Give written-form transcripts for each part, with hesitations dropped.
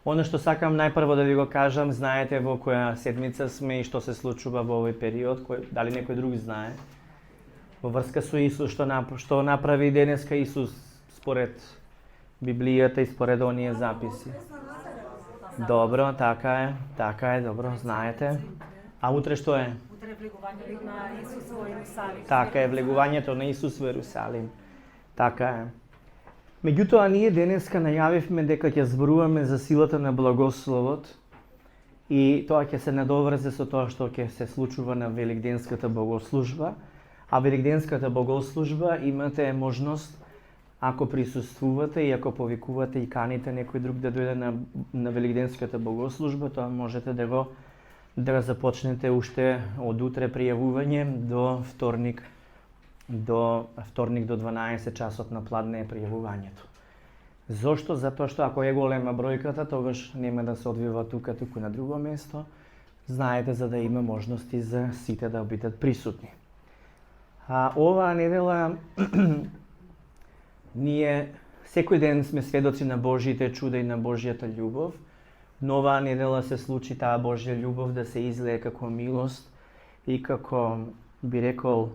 Оно што сакам најпрво да ви го кажам, знаете во која седмица сме и што се случува во овој период, дали некој друг знае? Во врска со Исус, што направи денеска Исус според Библијата и според оние записи. Добро, така е, добро, знаете. А утре што е? Утре е влегувањето на Исус во Иерусалим. Така е, влегувањето на Исус во Иерусалим. Така е. Меѓутоа, ние денеска најавивме дека ќе зборуваме за силата на благословот и тоа ќе се надоврзе со тоа што ќе се случува на Великденската богослужба. А Великденската богослужба имате можност, ако присуствувате и ако повикувате и каните некој друг да дојде на Великденската богослужба, тоа можете да започнете уште од утре пријавување до вторник до 12 часот на пладне е пријавувањето. Зошто? Затоа што ако е голема бројката, тогаш нема да се одвива туку на друго место. Знаете, за да има можности за сите да бидат присутни. Оваа недела ние секој ден сме сведоци на Божјите чуда и на Божјата љубов, но оваа недела се случи таа Божја љубов да се излее како милост и како, би рекол,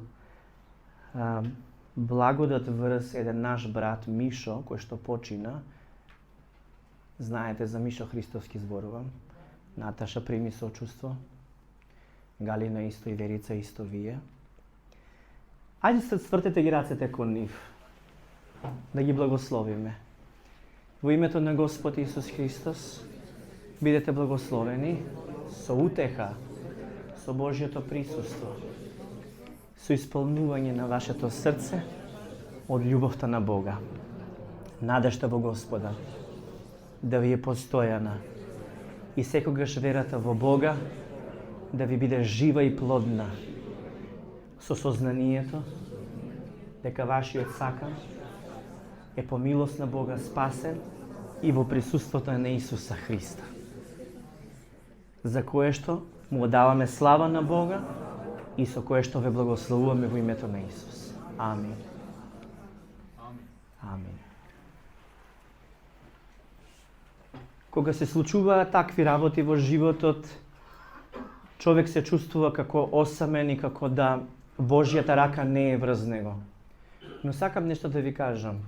благодат врз еден наш брат Мишо, кој што почина. Знаете за Мишо Христоски зборувам. Наташа прими сочувство. Галина исто и Верица исто вие. Ајде се свртете ги рацете кон нив. Да ги благословиме. Во името на Господ Исус Христос, бидете благословени со утеха, со Божјото присуство, со исполнување на вашето срце од љубовта на Бога. Надежта во Господа да ви е постојана и секогаш верата во Бога да ви биде жива и плодна, со сознанието дека вашиот сакан е по милост на Бога спасен и во присуството на Исуса Христа, за кое што му даваме слава на Бога и со кое што ве благословуваме во името на Исус. Амин. Амин. Кога се случуваат такви работи во животот, човек се чувствува како осамен и како да Божјата рака не е врз него. Но сакам нешто да ви кажам.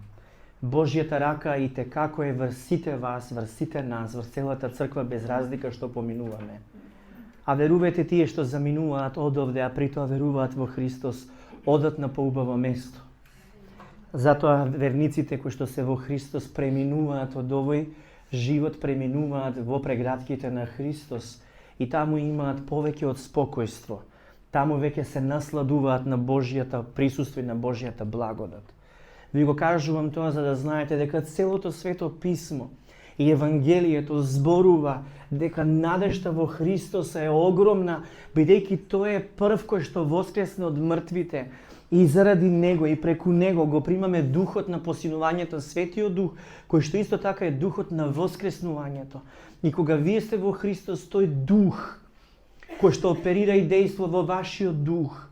Божјата рака и те како е врз сите вас, врз сите нас, врз целата црква без разлика што поминуваме. А верувајте тие што заминуваат од овде, а притоа веруваат во Христос, одат на поубаво место. Затоа верниците кои што се во Христос преминуваат од овој живот, преминуваат во прегратките на Христос и таму имаат повеќе од спокојство. Таму веќе се насладуваат на Божјата присуство и на Божјата благодат. Ви го кажувам тоа за да знаете дека целото Свето Писмо и Евангелието зборува дека надежта во Христос е огромна, бидејќи тој е прв кој што воскресна од мртвите и заради него и преку него го примаме духот на посинувањето, Светиот Дух, кој што исто така е духот на воскреснувањето. И кога вие сте во Христос, тој дух кој што оперира и дејства во вашиот дух,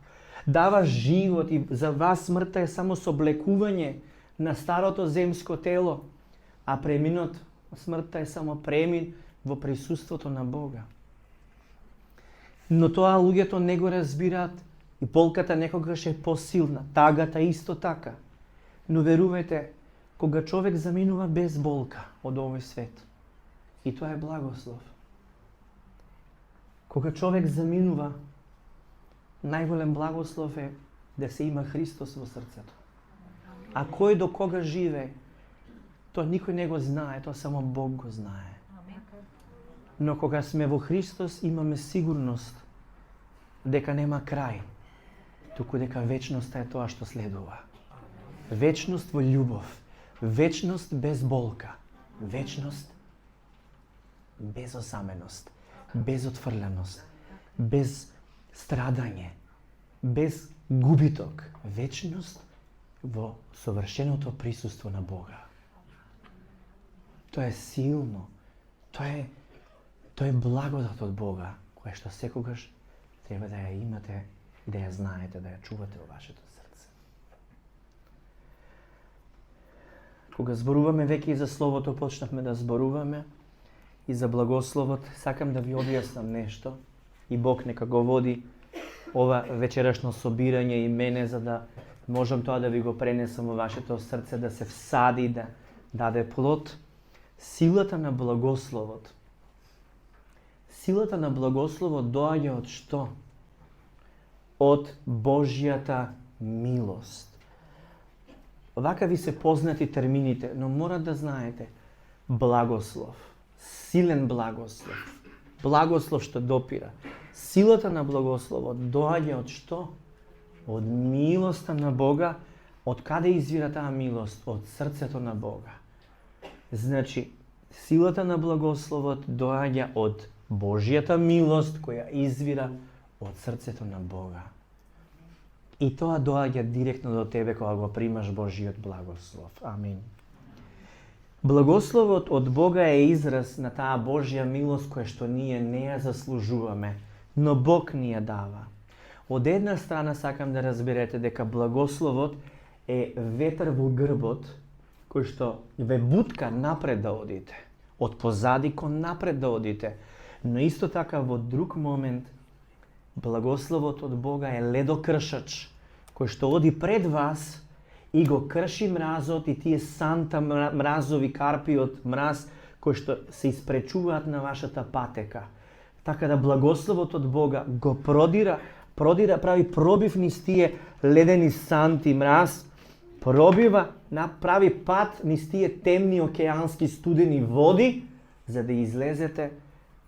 дава живот и за вас смртта е само соблекување на старото земско тело, а преминот смртта е само премин во присуството на Бога. Но тоа луѓето не го разбираат и болката некогаш е посилна, тагата исто така. Но верувајте, кога човек заминува без болка од овој свет, и тоа е благослов. Кога човек заминува, најголем благослов е да се има Христос во срцето. А кој до кога живее, тоа никој не го знае, тоа само Бог го знае. Но кога сме во Христос, имаме сигурност дека нема крај, туку дека вечноста е тоа што следува. Вечност во љубов, вечност без болка, вечност без осаменост, без отфрленост, без страдање, без губиток, вечност во совршеното присуство на Бога. Тоа е силно, тоа е благодат од Бога, која што секогаш треба да ја имате и да ја знаете, да ја чувате во вашето срце. Кога зборуваме веќе и за Словото, почнавме да зборуваме и за благословот, сакам да ви објаснам нешто и Бог нека го води ова вечерашно собирање и мене, за да можам тоа да ви го пренесам во вашето срце, да се всади, да даде плод. Силата на благословот. Силата на благословот доаѓа од што? Од Божјата милост. Вака ви се познати термините, но мора да знаете. Благослов. Силен благослов. Благослов што допира. Силата на благословот доаѓа од што? Од милоста на Бога. Од каде извира таа милост? Од срцето на Бога. Значи, силата на благословот доаѓа од Божјата милост која извира од срцето на Бога. И тоа доаѓа директно до тебе кога го примаш Божиот благослов. Амин. Благословот од Бога е израз на таа Божја милост која што ние не ја заслужуваме, но Бог ни ја дава. Од една страна сакам да разберете дека благословот е ветер во грбот кој што ве бутка напред да одите, од позади кон напред да одите, но исто така во друг момент благословот од Бога е ледокршач кој што оди пред вас и го крши мразот и тие санта мразови карпи од мраз кои што се испречуваат на вашата патека. Така да благословот од Бога го продира, прави пробив низ тие ледени санти мраз, пробива, направи пат низ тие темни океански студени води, за да излезете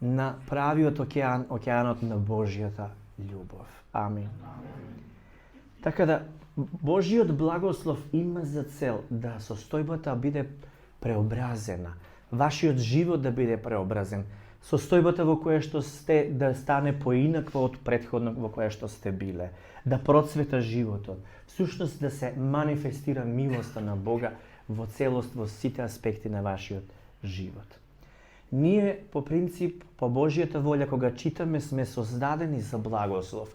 на правиот океан, океанот на Божјата љубов. Амин. Така да, Божиот благослов има за цел да состојбата биде преобразена, вашиот живот да биде преобразен, состојбата во која што сте да стане поинаква од претходно во која што сте биле, да процвета животот, всушност да се манифестира милоста на Бога во целост во сите аспекти на вашиот живот. Ние, по принцип, по Божјата волја, кога читаме, сме создадени за благослов.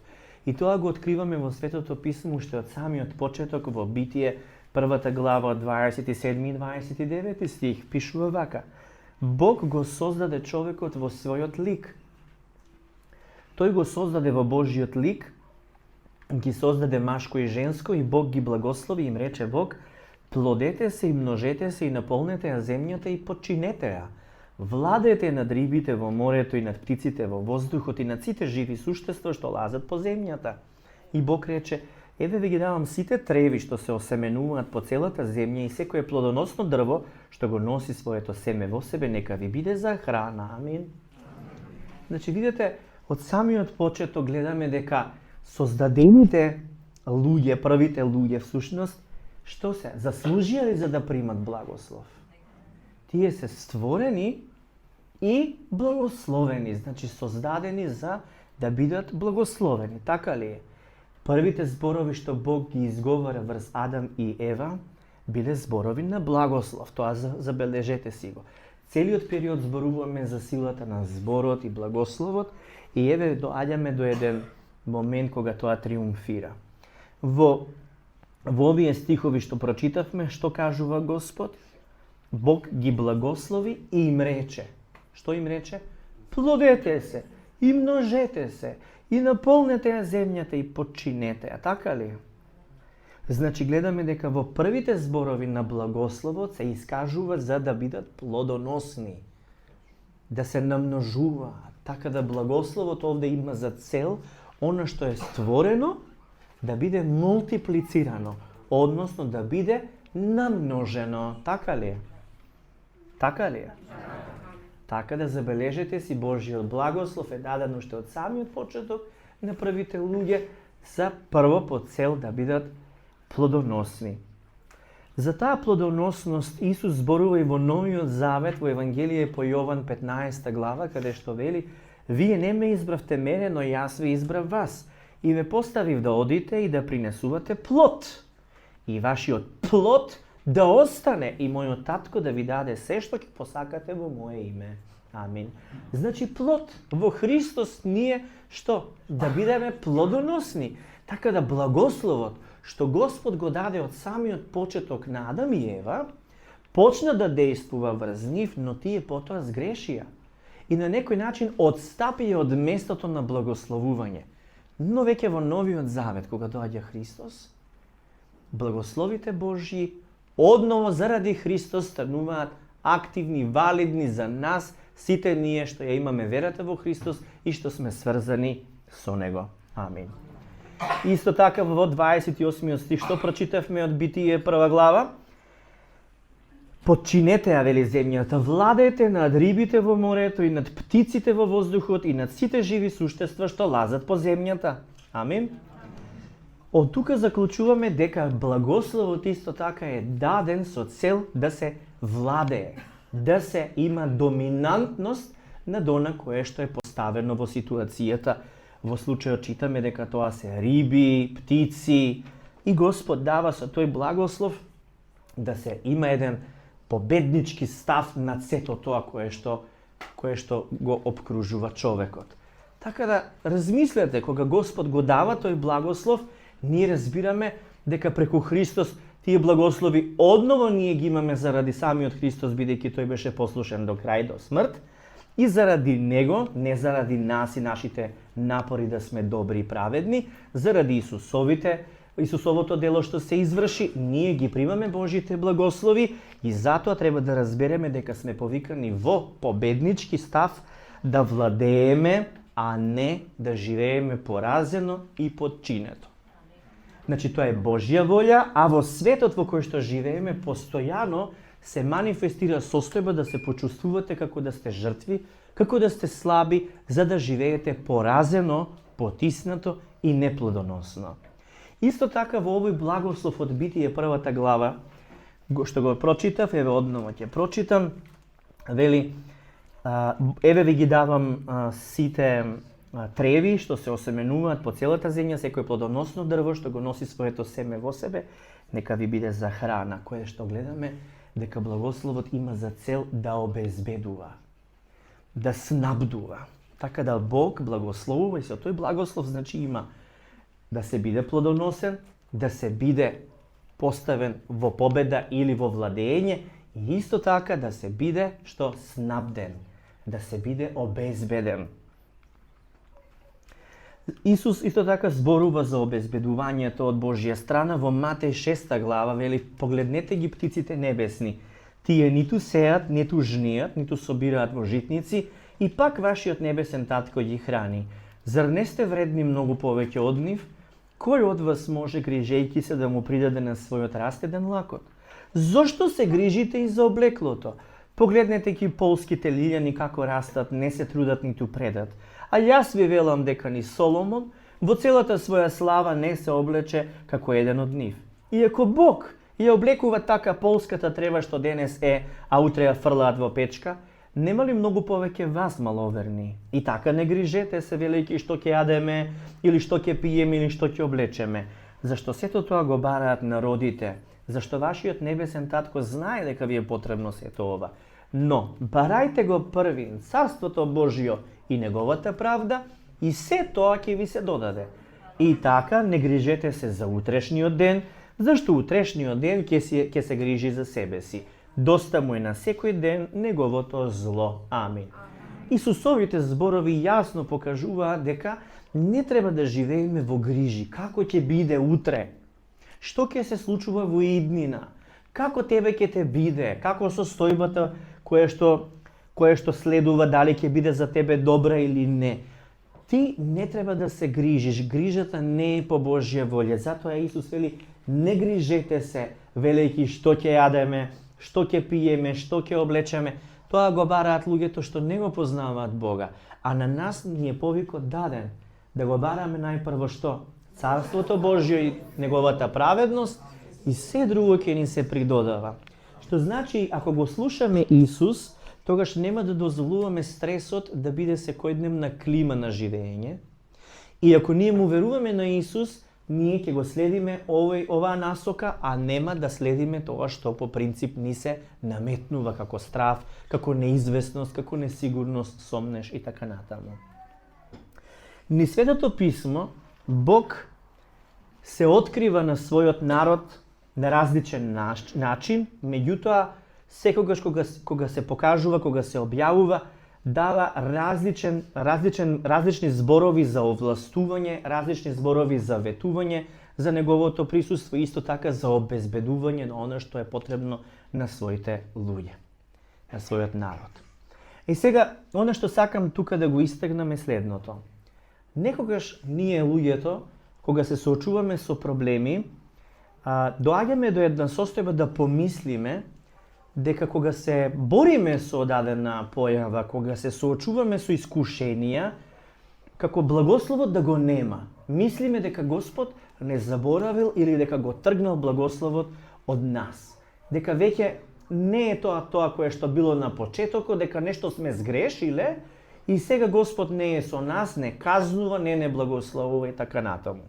И тоа го откриваме во Светото Писмо уште од самиот почеток во Битие, првата глава од 27 и 29 стих, пишува вака: Бог го создаде човекот во својот лик. Тој го создаде во Божјиот лик, ги создаде машко и женско и Бог ги благослови и им рече Бог: плодете се и множете се и наполнете ја земјата и подчинете ја. Владете над рибите во морето и над птиците во воздухот и над сите живи суштества што лазат по земјата. И Бог рече: еве ви ги давам сите треви што се осеменуваат по целата земја и секое плодоносно дрво што го носи своето семе во себе, нека ви биде за храна. Амин. Значи, видите, од самиот почеток гледаме дека создадените луѓе, првите луѓе всушност, што се заслужија за да примат благослов? Тие се створени и благословени, значи создадени за да бидат благословени, така ли е? Првите зборови што Бог ги изговара врз Адам и Ева биле зборови на благослов, тоа забележете си го. Целиот период зборуваме за силата на зборот и благословот и еве доаѓаме до еден момент кога тоа триумфира. Во овие стихови што прочитавме, што кажува Господ? Бог ги благослови и им рече. Што им рече? Плодете се и множете се и наполнете ја земјата и подчинете ја, така ли? Значи гледаме дека во првите зборови на благословот се искажува за да бидат плодоносни, да се намножуваат, така да благословот овде има за цел она што е створено да биде мултиплицирано, односно да биде намножено, така ли? Така ли? Така да забележете си, Божиот благослов е даден уште од самиот почеток на првите луѓе за прво по цел да бидат плодоносни. За таа плодоносност Исус зборува и во Новиот Завет, во Евангелие по Јован 15 глава, каде што вели: Вие не ме избравте мене, но јас ве избрав вас и ве поставив да одите и да принесувате плод. И вашиот плод да остане и мојот татко да ви даде се што ќе посакате во мое име. Амин. Значи плод во Христос ние што? Да бидеме плодоносни. Така да благословот што Господ го даде од самиот почеток на Адам и Ева, почна да действува врз нив, но тие потоа сгрешија. и на некој начин отстапи од местото на благословување. Но веќе во Новиот Завет, кога доаѓа Христос, благословите Божји одново заради Христос стануваат активни, валидни за нас, сите ние што ја имаме верата во Христос и што сме сврзани со Него. Амин. Исто така во 28 стих што прочитавме од Битие 1 глава, подчинете ја, вели земјата, владеете над рибите во морето и над птиците во воздухот и над сите живи суштества што лазат по земјата. Амин. Од тука заклучуваме дека благословот исто така е даден со цел да се владее, да се има доминантност над она кое што е поставено во ситуацијата. Во случајот читаме дека тоа се риби, птици и Господ дава со тој благослов да се има еден победнички став над сето тоа кое што го обкружува човекот. Така да размислете, кога Господ го дава тој благослов, ние разбираме дека преку Христос тие благослови одново ние ги имаме заради самиот Христос, бидејќи тој беше послушен до крај, до смрт, и заради Него, не заради нас и нашите напори да сме добри и праведни, заради Исусовото дело што се изврши, ние ги примаме Божите благослови и затоа треба да разбереме дека сме повикани во победнички став да владееме, а не да живееме поразено и подчинето. Значи, тоа е Божја волја, а во светот во кој што живееме постојано се манифестира состојба да се почувствувате како да сте жртви, како да сте слаби, за да живеете поразено, потиснато и неплодоносно. Исто така во овој благослов од Битие 1 глава, што го прочитав, еве одново ќе прочитам, вели, еве ви ги давам сите треви што се осеменуваат по целата земја, секој плодоносно дрво што го носи своето семе во себе, нека ви биде за храна, кое што гледаме дека благословот има за цел да обезбедува, да снабдува. Така да Бог благословува и со тој благослов значи има да се биде плодоносен, да се биде поставен во победа или во владење и исто така да се биде што снабден, да се биде обезбеден. Исус исто така зборува за обезбедувањето од Божја страна во Матеј 6 глава, вели, погледнете ги птиците небесни. Тие ниту сеат, ниту жнијат, ниту собираат во житници, и пак вашиот небесен татко ги храни. Зар не сте вредни многу повеќе од нив? Кој од вас може, грижејќи се, да му придаде на својот раст еден лакот? Зошто се грижите и за облеклото? Погледнете ги полските лилјани како растат, не се трудат ниту предат. А јас ви велам дека ни Соломон во целата своја слава не се облече како еден од нив. Иако Бог ја облекува така полската трева што денес е, а утре ја фрлаат во печка, нема ли многу повеќе вас, маловерни? И така не грижете се, велики, што ќе јадеме, или што ќе пиеме, или што ќе облечеме. Зашто сето тоа го бараат народите? Зашто вашиот небесен татко знае дека ви е потребно сето ова? Но, барајте го први Царството Божјо и Неговата правда, и се тоа ќе ви се додаде. И така не грижете се за утрешниот ден, зашто утрешниот ден ќе се грижи за себе си. Доста му е на секој ден неговото зло. Амин. Исусовите зборови јасно покажуваат дека не треба да живееме во грижи. Како ќе биде утре? Што ќе се случува во иднина? Како тебе ќе те биде? Како состојбата кое што следува, дали ќе биде за тебе добра или не? Ти не треба да се грижиш. Грижата не е по Божја волја. Затоа Исус вели, не грижете се, велејќи што ќе јадеме, што ќе пиеме, што ќе облечеме. Тоа го бараат луѓето што не го познаваат Бога. А на нас ни е повикот даден да го бараме најпрво што? Царството Божјо и Неговата праведност, и се друго ќе ни се придодава. Што значи, ако го слушаме Исус, тогаш нема да дозволуваме стресот да биде секојдневна клима на живење. И ако ние му веруваме на Исус, ние ќе го следиме оваа насока, а нема да следиме тоа што по принцип ни се наметнува како страв, како неизвестност, како несигурност, сомнеш и така натаму. Ни Светото писмо, Бог се открива на својот народ на различен начин, меѓутоа секогаш кога се покажува, кога се објавува, дава различни зборови за овластување, различни зборови за ветување, за неговото присуство и исто така за обезбедување на оно што е потребно на своите луѓе, на својот народ. И сега, оно што сакам тука да го истегнам е следното. Некогаш ние луѓето, кога се соочуваме со проблеми, доаѓаме до една состојба да помислиме дека кога се бориме со дадена појава, кога се соочуваме со искушенија, како благословот да го нема. Мислиме дека Господ не заборавил или дека го тргнал благословот од нас. Дека веќе не е тоа кое што било на почетокот, дека нешто сме сгрешиле и сега Господ не е со нас, не казнува, не благословува и така натаму.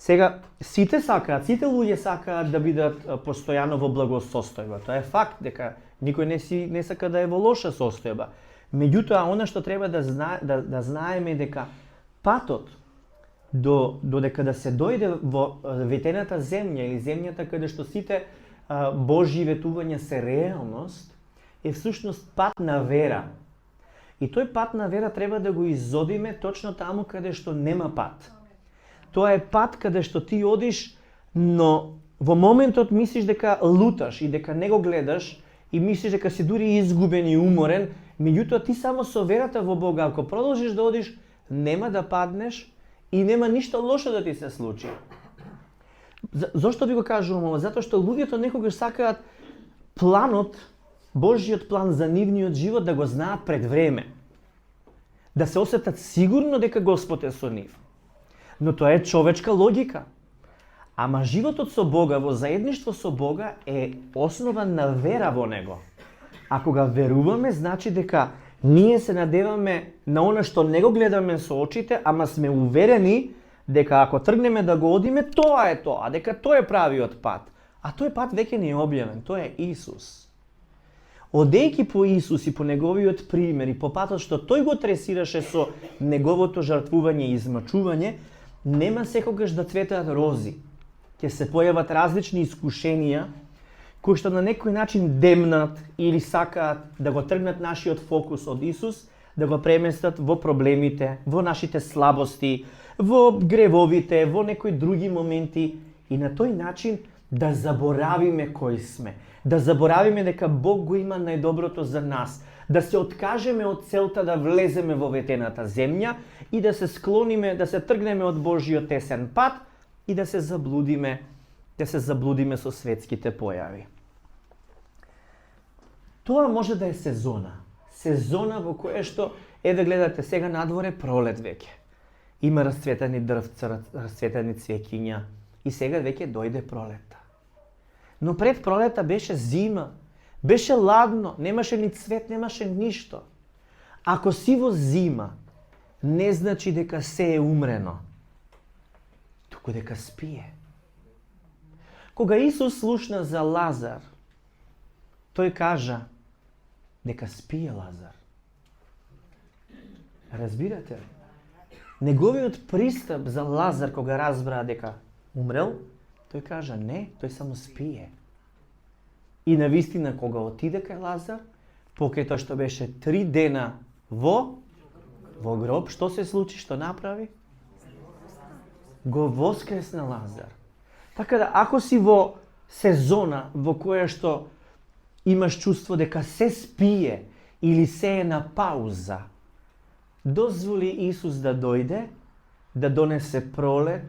Сега, сите луѓе сакаат да бидат постојано во благосостојба. Тоа е факт дека никој не сака да е во лоша состојба. Меѓутоа, она што треба да знаеме дека патот додека да се дојде во ветената земја или земјата каде што сите Божји ветувања се реалност, е всушност пат на вера. И тој пат на вера треба да го изодиме точно таму каде што нема пат. Тоа е пат каде што ти одиш, но во моментот мислиш дека луташ и дека не го гледаш и мислиш дека си дури изгубен и уморен, меѓутоа ти само со верата во Бога, ако продолжиш да одиш, нема да паднеш и нема ништо лошо да ти се случи. Зошто ви го кажувам ова? Затоа што луѓето некогаш сакаат планот, Божјиот план за нивниот живот да го знаат пред време. Да се осетат сигурно дека Господ е со нив. Но тоа е човечка логика. Ама животот со Бога, во заедништво со Бога, е основан на вера во Него. А кога веруваме, значи дека ние се надеваме на она што не го гледаме со очите, ама сме уверени дека ако тргнеме да го одиме, тоа е тоа, дека тоа е правиот пат. А тој пат веќе не е објавен, тоа е Исус. Одејќи по Исус и по неговиот пример и по патот што тој го тресираше со неговото жртвување и измачување, нема секогаш да цветаат рози. Ќе се појават различни искушенија кои што на некој начин демнат или сакаат да го тргнат нашиот фокус од Исус, да го преместат во проблемите, во нашите слабости, во гревовите, во некои други моменти и на тој начин да заборавиме кои сме, да заборавиме дека Бог го има најдоброто за нас, да се откажеме од целта да влеземе во ветената земја и да се склониме, да се тргнеме од Божјиот тесен пат и да се заблудиме со светските појави. Тоа може да е сезона. Сезона во која што, еве гледате, сега надворе пролет веќе. Има расцветани дрвца, расцветани цвеќиња и сега веќе дојде пролета. Но пред пролета беше зима, беше ладно, немаше ни цвет, немаше ништо. Ако си во зима, не значи дека се е умрено, туку дека спие. Кога Исус слушна за Лазар, тој кажа дека спие Лазар. Разбирате ли? Неговиот пристап за Лазар кога разбра дека умрел, тој кажа не, тој само спие. И навистина кога отиде кај Лазар, покај тоа што беше 3 дена во гроб, што се случи, што направи? Го воскресна Лазар. Така да, ако си во сезона во која што имаш чувство дека се спие или се е на пауза, дозволи Исус да дојде, да донесе пролет,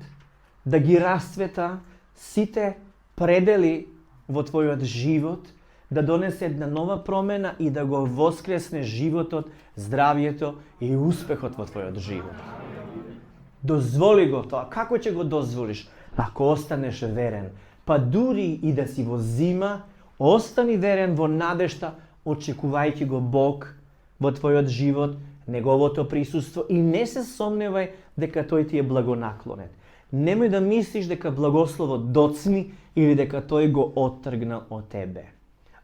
да ги расцвета сите предели во твојот живот, да донесе една нова промена и да го воскресне животот, здравието и успехот во твојот живот. Дозволи го тоа. Како ќе го дозволиш? Ако останеш верен. Па дури и да си во зима, остани верен во надежта, очекувајќи го Бог во твојот живот, неговото присуство и не се сомневај дека тој ти е благонаклонет. Немој да мислиш дека благословот доцни или дека тој го оттргнал од тебе.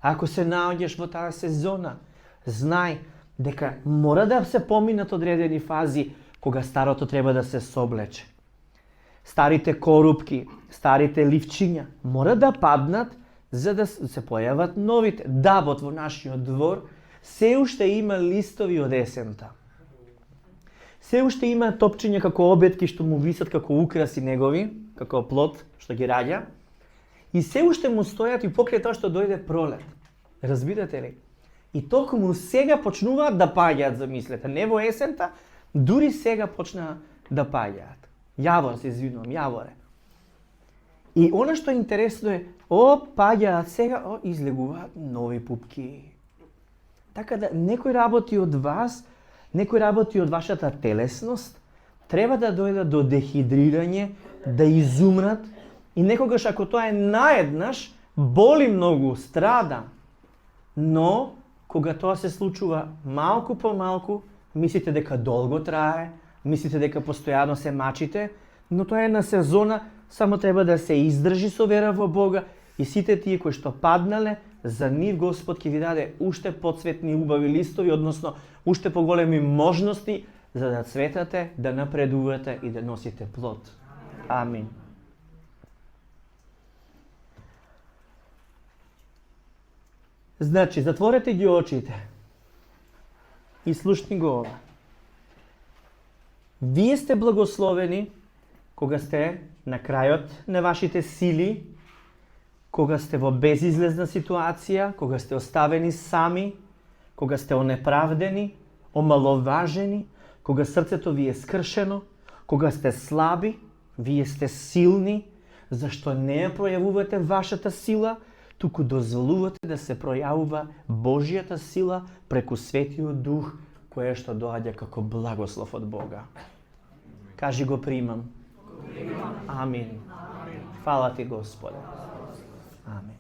Ако се наоѓаш во таа сезона, знај дека мора да се поминат одредени фази кога старото треба да се соблече. Старите корупки, старите ливчиња мора да паднат за да се појават новите. Да, во нашиот двор се уште има листови од есента. Се уште има топчиња како обетки што му висат како украси негови, како плод што ги раѓа. И се уште му стојат и покрај тоа што дојде пролет. Разбирате ли? И токму сега почнуваат да паѓаат, замислете. Не во есента, дури сега почна да паѓаат. Јавор, се извинувам, јаворе. И она што е интересно е, паѓаат сега, излегуваат нови пупки. Така да некои работи од вас, некои работи од вашата телесност, треба да дојдат до дехидрирање, да изумрат и некогаш ако тоа е наеднаш, боли многу, страда. Но, кога тоа се случува малку по малку, мислите дека долго трае, мислите дека постојано се мачите, но тоа е на сезона, само треба да се издржи со вера во Бога и сите тие кои што паднале, за нив Господ ќе ви даде уште поцветни убави листови, односно уште поголеми можности за да цветате, да напредувате и да носите плод. Амин. Значи, затворете ги очите и слушни го ова. Вие сте благословени кога сте на крајот на вашите сили, кога сте во безизлезна ситуација, кога сте оставени сами, кога сте онеправдени, омаловажени, кога срцето ви е скршено, кога сте слаби, вие сте силни, зашто не ја пројавувате вашата сила, туку дозволувате да се пројавува Божјата сила преку Светиот Дух, која што доаѓа како благослов од Бога. Кажи го примам. Амин. Фала ти, Господе. Амин.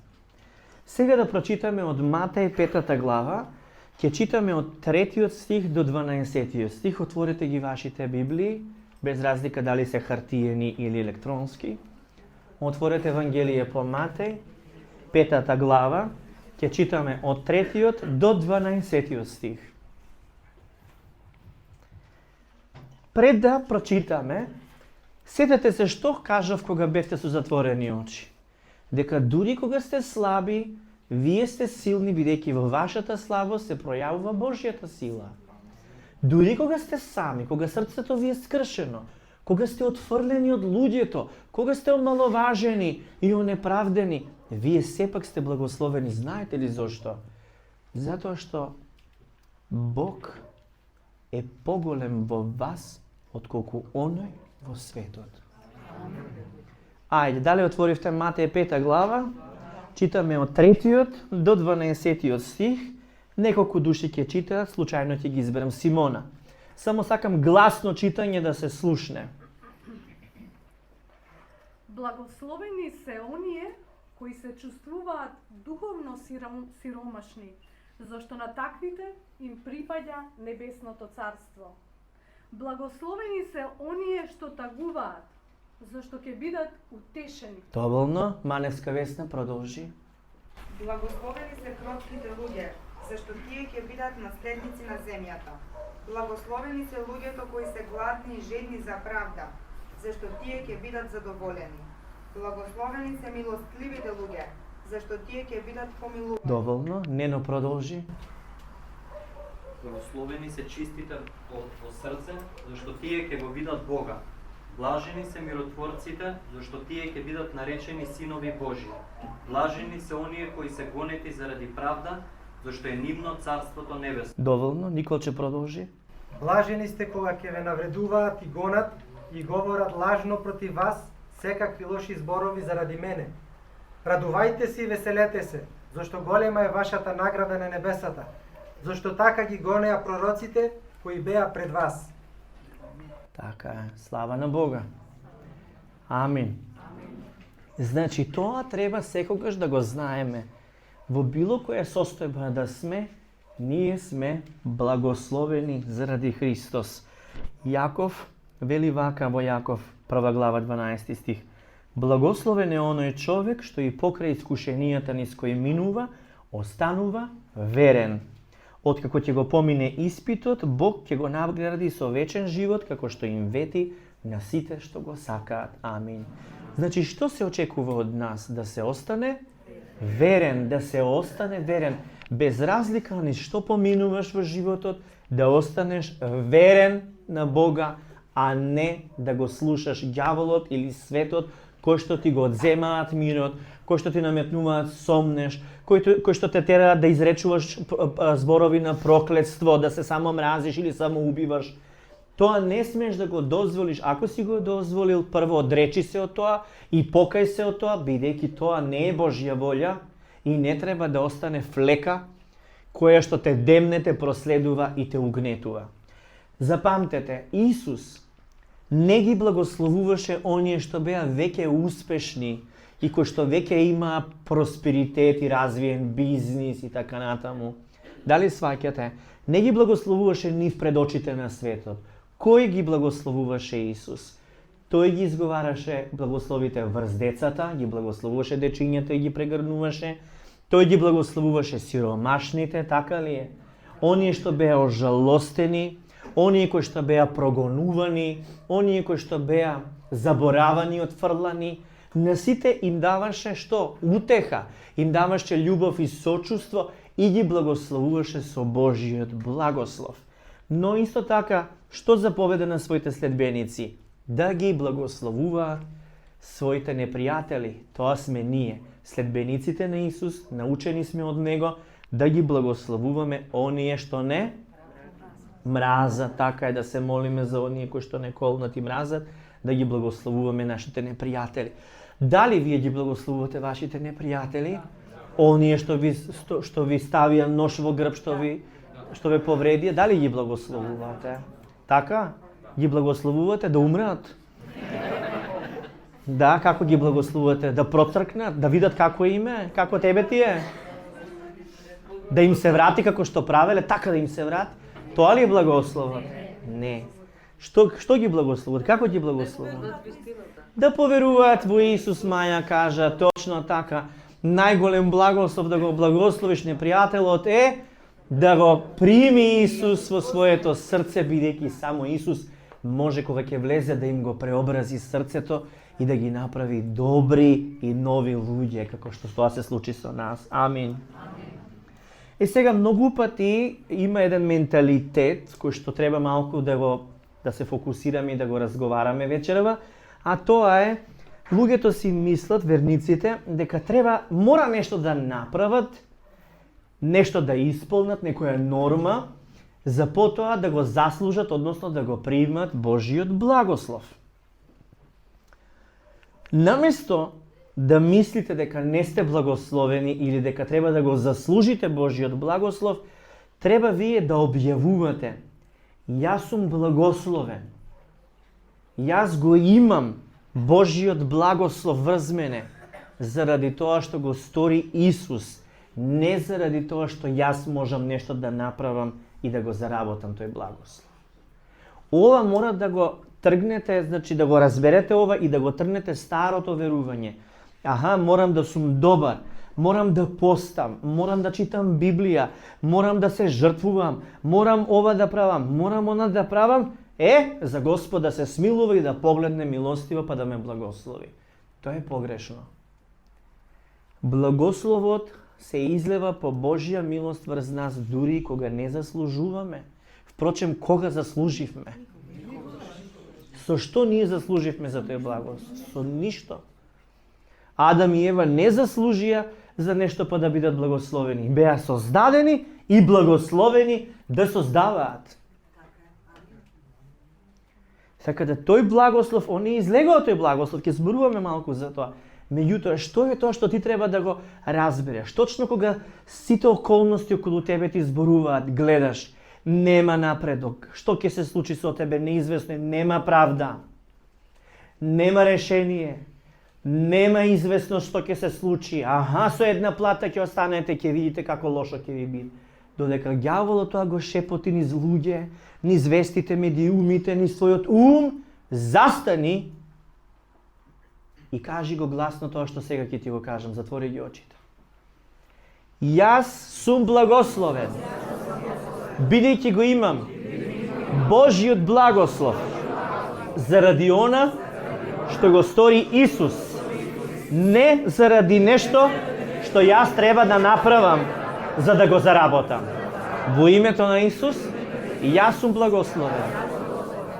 Сега да прочитаме од Матеј 5 глава, ќе читаме од 3 стих до 12 стих. Отворете ги вашите Библии, без разлика дали се хартиени или електронски. Отворете Евангелие по Матеј, 5 глава, ќе читаме од 3 до 12 стих. Пред да прочитаме, сетете се што кажав кога бевте со затворени очи. Дека дури кога сте слаби, вие сте силни, бидејќи во вашата слабост се пројавува Божјата сила. Дури кога сте сами, кога срцето ви е скршено, кога сте отфрлени од луѓето, кога сте омаловажени и онеправдени, вие сепак сте благословени. Знаете ли зошто? Затоа што Бог е поголем во вас отколку оној во светот. Ајде, дали отворивте Матеј 5 глава, читаме од 3 до 12 стих. Неколку души ќе читаат, случајно ќе ги изберам Симона. Само сакам гласно читање да се слушне. Благословени се оние кои се чувствуваат духовно сиромашни, зашто на таквите им припаѓа небесното царство. Благословени се оние што тагуваат, зашто ќе бидат утешени. Доволно, Маневска Весна продолжи. Благословени се кротките луѓе, зашто тие ќе бидат наследници на земјата. Благословени се луѓето кои се гладни и жедни за правда, зашто тие ќе бидат задоволени. Благословени се милостливите луѓе, зашто тие ќе бидат помилувани. Доволно, Нено продолжи. Благословени се чистите во срце, зашто тие ќе го видат Бога. Блажени се миротворците, зашто тие ќе бидат наречени синови Божји. Блажени се оние кои се гонети заради правда, зашто е нивно царството небесно. Доволно, Николче продолжи. Блажени сте кога ќе ве навредуваат и гонат и говорат лажно против вас секакви лоши зборови заради мене. Радувајте се и веселете се, зашто голема е вашата награда на небесата, зашто така ги гонеа пророците кои беа пред вас. Така е, слава на Бога. Амин. Значи, тоа треба секогаш да го знаеме. Во било која состојба да сме, ние сме благословени заради Христос. Јаков вели вака во Јаков, 1 глава 12 стих. Благословен е оној човек што и покрај искушенијата низ кои минува, останува верен. Откако ќе го помине испитот, Бог ќе го награди со вечен живот, како што им вети на сите што го сакаат. Амин. Значи, што се очекува од нас? Да се остане Верен, да се остане верен. Без разлика ни што поминуваш во животот, да останеш верен на Бога, а не да го слушаш ѓаволот или светот, кој што ти го одземаат мирот, кој што ти наметнуваат сомнеш, кој што те тераат да изречуваш зборови на проклетство, да се само мразиш или само убиваш. Тоа не смеш да го дозволиш. Ако си го дозволил, прво одречи се од тоа и покај се од тоа, бидејќи тоа не е Божја волја и не треба да остане флека која што те демне, те проследува и те угнетува. Запамтете, Исус не ги благословуваше оние што беа веќе успешни и кои што веќе имаа просперитет и развиен бизнис и така натаму. Дали сваќате? Не ги благословуваше нив пред очите на светот. Кој ги благословуваше Исус? Тој ги изговараше благословите врз децата, ги благословуваше дечињата и ги прегрнуваше. Тој ги благословуваше сиромашните, така ли е? Оние што беа ожалостени, оние кои што беа прогонувани, оние кои што беа заборавани, отфрлани, на сите им даваше што? Утеха, им даваше љубов и сочувство и ги благословуваше со Божиот благослов. Но исто така, што заповеда на своите следбеници? Да ги благословуваат своите непријатели. Тоа сме ние, следбениците на Исус, научени сме од Него, да ги благословуваме оние што не мразат. Така е, да се молиме за оние кои што не колнат и мразат, да ги благословуваме нашите непријатели. Дали вие ги благословувате вашите непријатели? Оние што ви ставија нож во грб, што ве повредија, дали ги благословувате? Така? Ги благословувате да умрат? Да, како ги благословувате? Да процркнат, да видат како им е, како тебе ти е? Да им се врати како што правеле, така да им се врати? Тоа ли е благословот? Не. Што ги благословуват? Како ги благословуват? Да поверуваат во Исус, Маја кажа, точно така. Најголем благослов да го благословиш непријателот е да го прими Исус во своето срце, бидејќи само Исус може кога ќе влезе да им го преобрази срцето и да ги направи добри и нови луѓе, како што тоа се случи со нас. Амин. И сега многу пати има еден менталитет кој што треба малку да се фокусираме и да го разговараме вечерва, а тоа е луѓето си мислат, верниците, дека мора нешто да направат, нешто да исполнат, некоја норма, за потоа да го заслужат, односно да го примат Божиот благослов. Наместо да мислите дека не сте благословени или дека треба да го заслужите Божиот благослов, треба вие да објавувате: јас сум благословен. Јас го имам Божиот благослов врз мене заради тоа што го стори Исус, не заради тоа што јас можам нешто да направам и да го заработам тој благослов. Ова мора да го тргнете, значи да го разберете ова и да го тргнете старото верување. Аха, морам да сум добар, морам да постам, морам да читам Библија, морам да се жртвувам, морам ова да правам, морам она да правам, за Господ да се смилува и да погледне милостиво па да ме благослови. Тоа е погрешно. Благословот се излева по Божја милост врз нас дури кога не заслужуваме. Впрочем, кога заслуживме? Со што ние заслуживме за тој благослов? Со ништо. Адам и Ева не заслужија за нешто па да бидат благословени. Беа создадени и благословени да создаваат. Така да тој благослов, он не излегува тој благослов, ќе зборуваме малку за тоа. Меѓутоа, што е тоа што ти треба да го разбереш? Точно кога сите околности околу тебе ти зборуваат, гледаш, нема напредок, што ќе се случи со тебе, неизвестно, нема правда, нема решение, нема известно што ќе се случи, со една плата ќе останете, ќе видите како лошо ќе ви биде. Додека ѓаволот тоа го шепоти низ луѓе, низ вестите, медиумите, низ својот ум, застани и кажи го гласно тоа што сега ќе ти го кажам, затвори ги очите. Јас сум благословен, бидејќи го имам Божиот благослов заради она што го стори Исус, не заради нешто што јас треба да направам за да го заработам. Во името на Исус, јас сум благословен.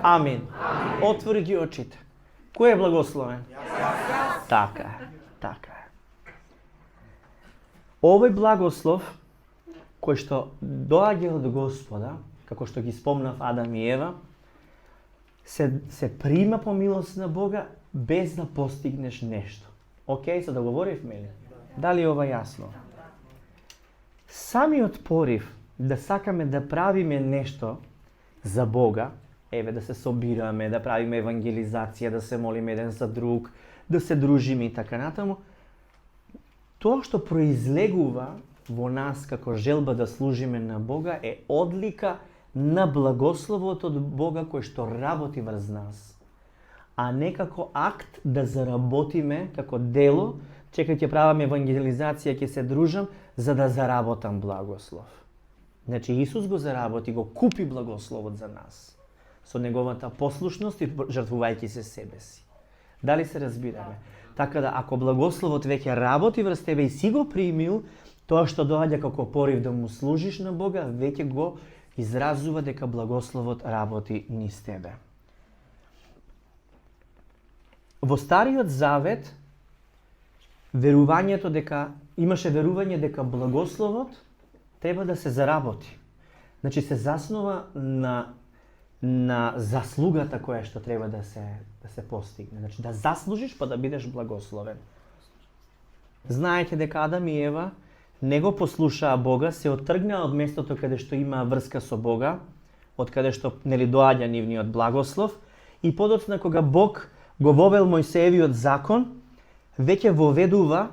Амин. Отвори ги очите. Кој е благословен? Така е, така е. Овој благослов кој што доаѓа од Господа, како што ги спомнав Адам и Ева, се прима по милост на Бога без да постигнеш нешто. Океј, за да говоривме ли? Дали ова јасно? Самиот порив да сакаме да правиме нешто за Бога, еве да се собираме, да правиме евангелизација, да се молиме еден за друг, да се дружиме и така натаму, тоа што произлегува во нас како желба да служиме на Бога е одлика на благословот од Бога кој што работи врз нас, а не како акт да заработиме како дело, чекај ќе правам евангелизација, ќе се дружам за да заработам благослов. Значи Исус го заработи, го купи благословот за нас со неговата послушност и жртвувајќи се себе си. Дали се разбираме? Така да ако благословот веќе работи врз тебе и си го примил, тоа што доаѓа како порив да му служиш на Бога, веќе го изразува дека благословот работи низ тебе. Во Стариот Завет имаше верување дека благословот треба да се заработи. Значи се заснова на заслугата која што треба да се постигне. Значи да заслужиш па да бидеш благословен. Знаете дека Адам и Ева не го послушаа Бога, се оттргнаа од местото каде што имаа врска со Бога, од каде што доаѓа нивниот благослов, и подоцна кога Бог го вовел Мојсеевиот закон, веќе воведува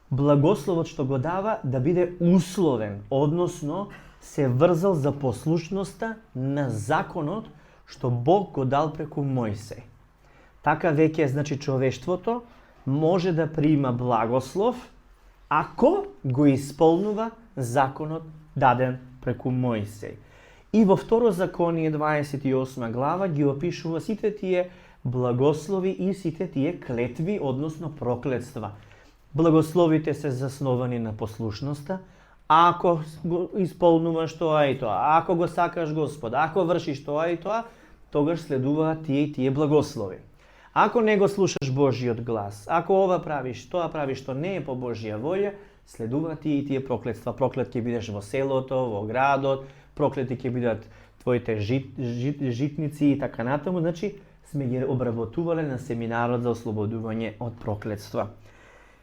благословот што го дава да биде условен, односно се врзал за послушноста на законот што Бог го дал преку Мојсеј. Така веќе, значи, човештвото може да прима благослов ако го исполнува законот даден преку Мојсеј. И во Второ Законие 28 глава ги опишува сите тие благослови и сите тие клетви, односно проклетства. Благословите се засновани на послушноста, ако го исполнуваш тоа и тоа, ако го сакаш Господа, ако вршиш тоа и тоа, тогаш следуваат тие и тие благослови. Ако не го слушаш Божиот глас, ако ова правиш, тоа правиш што не е по Божија волја, следуваат тие и тие проклетства. Проклет ќе бидеш во селото, во градот, проклети ќе бидат твоите житници и така натаму. Значи, сме ги обработувале на семинарот за ослободување од проклетства.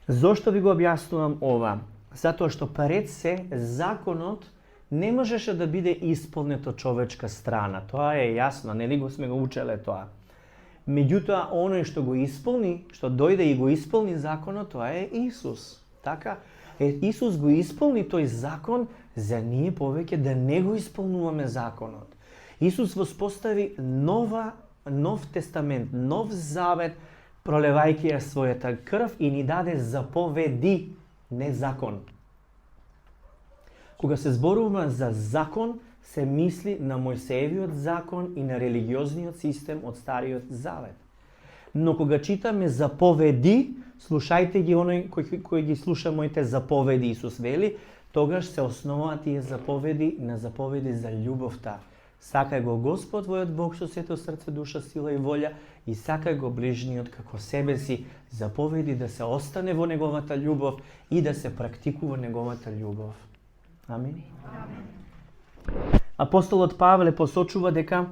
Зошто ви го објаснувам ова? Затоа што пред се законот не можеше да биде исполнет од човечка страна. Тоа е јасно, нели го сме го учеле тоа. Меѓутоа, оној што го исполни, што дојде и го исполни законот, тоа е Исус. Така? Исус го исполни тој закон за ние повеќе да не го исполнуваме законот. Исус воспостави нов тестамент, нов завет, пролевајќи ја својата крв и ни даде заповеди, не закон. Кога се зборува за закон, се мисли на Мојсеевиот закон и на религиозниот систем од Стариот Завет. Но кога читаме заповеди, слушајте ги оној кој ги слуша моите заповеди, Исус вели, тогаш се основаат тие заповеди на заповеди за љубовта. Сакај го Господ твојот Бог со сето срце, душа, сила и волја и сакај го ближниот како себе си. Заповеди да се остане во неговата љубов и да се практикува неговата љубов. Амин. Апостолот Павле посочува дека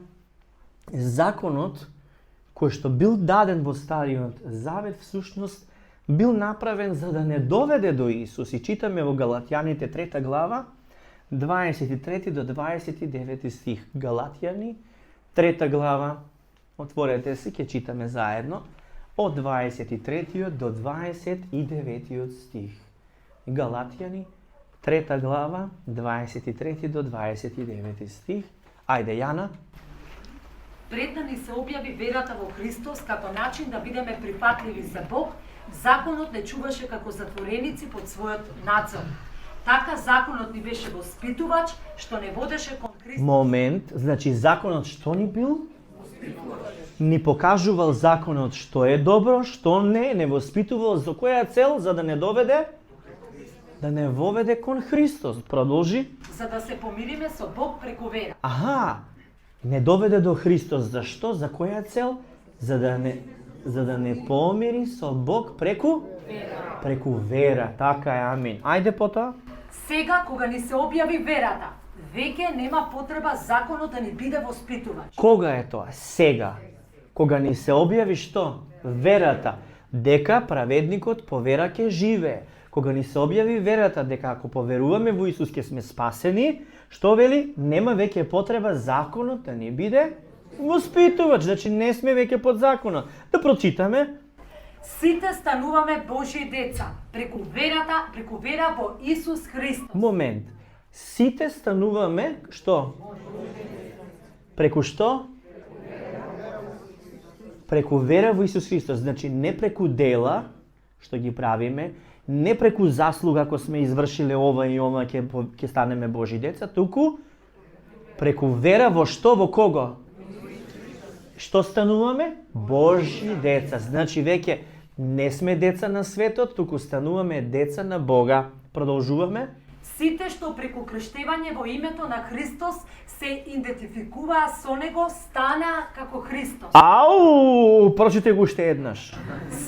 законот кој што бил даден во Стариот Завет всушност бил направен за да не доведе до Исус. И читаме во Галатјаните 3 глава 23 до 29 стих. Галатјани 3 глава, отворете се, ќе читаме заедно од 23 до 29 стих. Галатјани 3 глава, 23 до 29 стих. Ајде, Јана. Пред да ни се објави верата во Христос како начин да бидеме прифатливи за Бог, законот не чуваше како затвореници под својот надзор. Така законот ни беше воспитувач, што не водеше кон Христос. Момент, значи законот што ни бил? Ни покажувал законот што е добро, што не воспитувал за која цел, за да не доведе Да не воведе кон Христос. Продолжи. за да се помириме со Бог преку вера. Аха, не доведе до Христос. Зашто? За која цел? За да не помири со Бог преку вера. Така е, амин. Ајде потоа. Сега, кога ни се објави верата, веќе нема потреба законот да ни биде воспитувач. Кога е тоа? Сега. Кога ни се објави што? Верата. Дека праведникот по вера ќе живее. Кога ни се објави верата дека ако поверуваме во Исус ќе сме спасени, што вели? Нема веќе потреба законот да ни биде воспитувач. Значи не сме веќе под законот. Да прочитаме. Сите стануваме Божји деца преку вера во Исус Христос. Момент. Сите стануваме што? Преку што? Преку вера во Исус Христос. Значи не преку дела што ги правиме, не преку заслуга ако сме извршиле ова и ова ќе станеме Божји деца, туку преку вера во што, во кого? Што стануваме? Божји деца. Значи веќе не сме деца на светот, туку стануваме деца на Бога. Продолжуваме. Сите што преку крштевање во името на Христос се идентификуваа со Него, стана како Христос. Ау! Прочите го уште еднаш.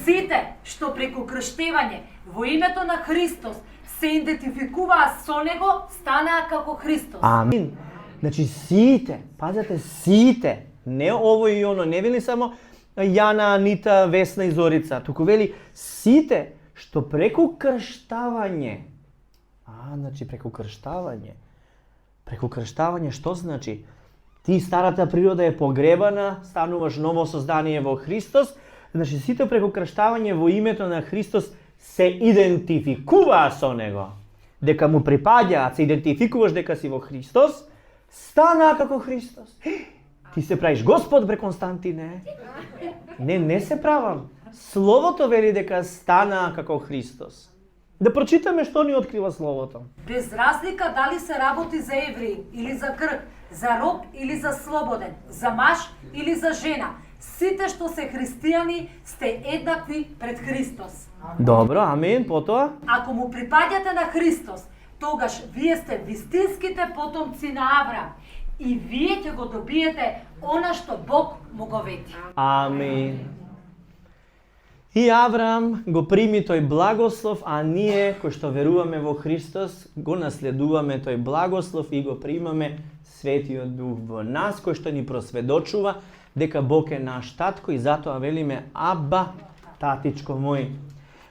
Сите што преку крштевање во името на Христос се идентификуваа со Него, станаа како Христос. Амин. Значи сите, пазете, сите, не ово и оно, не вели само Јана, Анита, Весна и Зорица, туку вели сите што преку крштавање. Значи преку крштавање. Преку крштавање што значи? Ти старата природа е погребана, стануваш ново создание во Христос, значи сите преку крштавање во името на Христос се идентификуваа со Него. Дека му припаѓаат, се идентификуваш дека си во Христос, стана како Христос. Ти се правиш Господ, бре Константине. Не се правам. Словото вели дека стана како Христос. Да прочитаме што ни открива Словото. Без разлика дали се работи за евреи или за грк, за роб или за слободен, за маж или за жена, сите што се христијани сте еднакви пред Христос. Добро, амин, потоа? Ако му припаѓате на Христос, тогаш вие сте вистинските потомци на Аврам и вие ќе го добиете она што Бог му го вети. Амин. И Авраам го прими тој благослов, а ние, кои што веруваме во Христос, го наследуваме тој благослов и го примаме Светиот Дух во нас, кој што ни просведочува дека Бог е наш татко и затоа велиме Аба, татичко мој.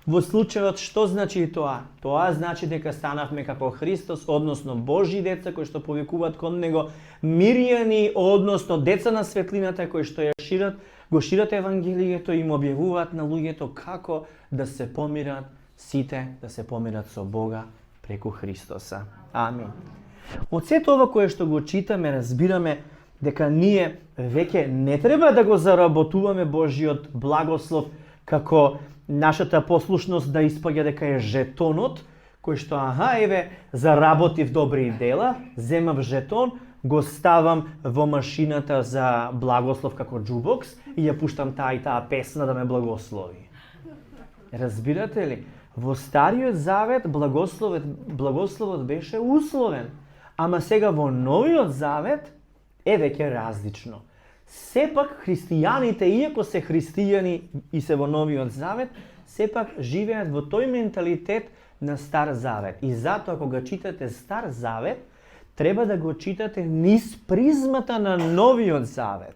Во случајот што значи тоа? Тоа значи дека станавме како Христос, односно Божји деца кои што повикуваат кон Него, мирјани, односно деца на светлината кои што го шират Евангелието и им објавуваат на луѓето како да се помират сите, да се помират со Бога преку Христоса. Амин. Од сето ова кое што го читаме, разбираме дека ние веќе не треба да го заработуваме Божјиот благослов како нашата послушност да испаѓа дека е жетонот, кој што, заработив добри дела, земав жетон, го ставам во машината за благослов како джубокс и ја пуштам таа и таа песна да ме благослови. Разбирате ли? Во Стариот Завет благословот беше условен, ама сега во Новиот Завет е веќе различно. Сепак христијаните, иако се христијани и се во Новиот Завет, сепак живеат во тој менталитет на Стар Завет. И затоа кога читате Стар Завет, треба да го читате низ призмата на Новиот Завет.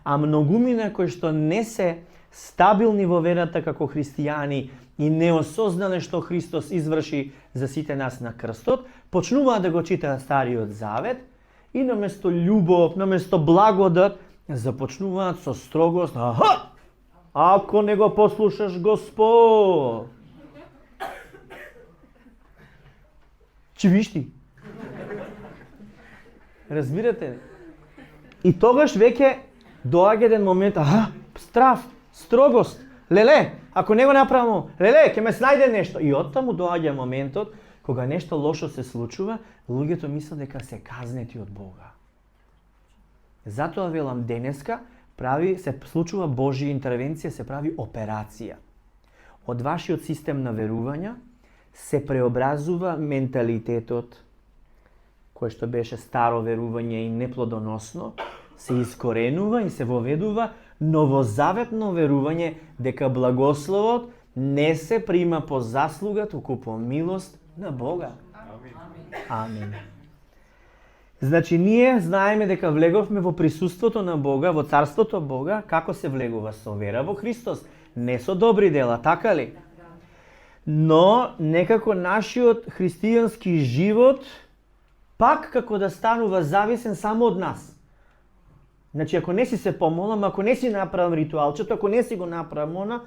А многумина кои што не се стабилни во верата како христијани и не осознале што Христос изврши за сите нас на крстот, почнуваат да го читаат Стариот Завет и наместо љубов, наместо благодат, започнуваат со строгост. Ако не го послушаш Господ. Чивишти. Разбирате ли? И тогаш веќе доаѓа еден момент, страв, строгост. Леле, ако не го направам, леле, ќе ме снајде нешто. И оттаму доаѓа моментот кога нешто лошо се случува, луѓето мислат дека се казнети од Бога. Затоа велам денеска се случува Божја интервенција, се прави операција. Од вашиот систем на верувања се преобразува менталитетот кој што беше старо верување и неплодоносно, се искоренува и се воведува новозаветно верување дека благословот не се прима по заслуга, туку по милост на Бога. Амин. Значи, ние знаеме дека влеговме во присуството на Бога, во Царството Бога, како се влегува со вера во Христос, не со добри дела, така ли? Но некако нашиот христијански живот пак како да станува зависен само од нас. Значи, ако не си се помолам, ако не си направам ритуалчето, ако не си го направам она,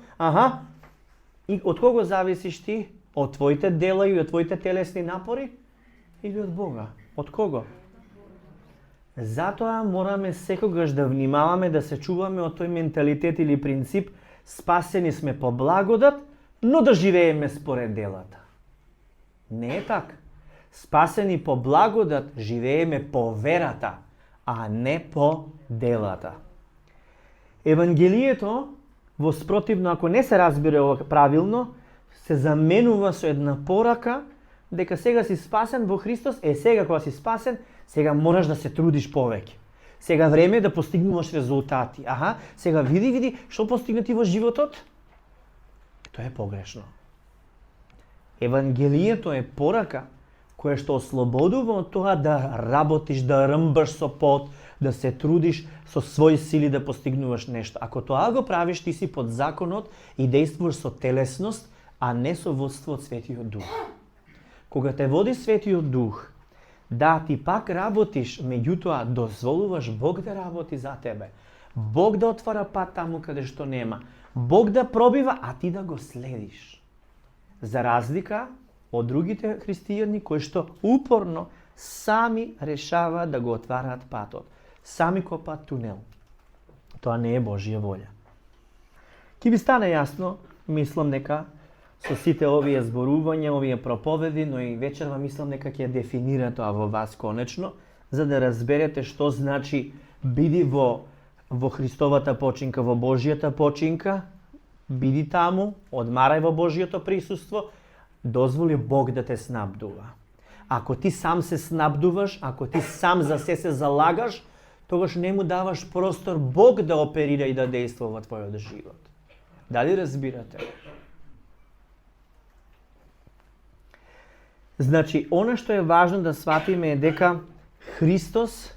и од кого зависиш ти? Од твоите дела и од твоите телесни напори? Или од Бога? Од кого? Затоа мораме секогаш да внимаваме да се чуваме од тој менталитет или принцип спасени сме по благодат, но да живееме според делата. Не е така. Спасени по благодат, живееме по верата, а не по делата. Евангелието, во спротивно, ако не се разбира правилно, се заменува со една порака дека сега си спасен во Христос, сега кога си спасен, сега мораш да се трудиш повеќе. Сега време е да постигнуваш резултати. Сега види што постигнати во животот. Тоа е погрешно. Евангелието е порака која што ослободува од тоа да работиш, да рмбаш со пот, да се трудиш со своји сили да постигнуваш нешто. Ако тоа го правиш, ти си под законот и действуваш со телесност, а не со водство од Светиот Дух. Кога те води Светиот Дух, да, ти пак работиш, меѓутоа дозволуваш Бог да работи за тебе. Бог да отвара пат таму каде што нема. Бог да пробива, а ти да го следиш. За разлика од другите христијани кои што упорно сами решаваат да го отвараат патот. Сами копаат тунел. Тоа не е Божја волја. Ки ви стане јасно, мислам дека со сите овие зборувања, овие проповеди, но и вечерва мислам дека ќе дефинира тоа во вас конечно, за да разберете што значи биди во Христовата починка, во Божјата починка, биди таму, одмарај во Божјото присуство, дозволи Бог да те снабдува. Ако ти сам се снабдуваш, ако ти сам за се залагаш, тогаш не му даваш простор Бог да оперира и да действа во твојот живот. Дали разбирате? Значи, она што е важно да сватиме е дека Христос,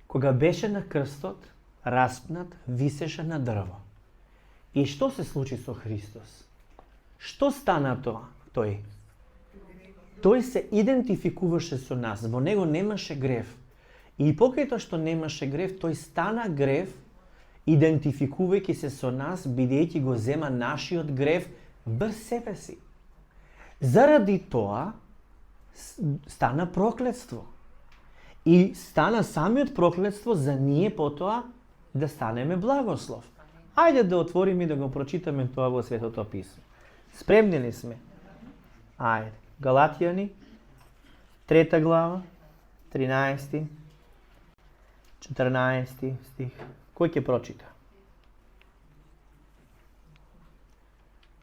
кога беше на крстот, распнат, висеше на дрво. И што се случи со Христос? Што стана тоа? Тој се идентификуваше со нас, во него немаше грев. И покрај тоа што немаше грев, тој стана грев, идентификувајќи се со нас, бидејќи го зема нашиот грев врз себе си. Заради тоа стана проклетство. И стана самиот проклетство за ние потоа да станеме благослов. Ајде да отвориме и да го прочитаме тоа во Светото Писмо. Спремни ли сме? Ајде. Галатјани, 3 глава, 13, 14 стих. Кој ќе прочита?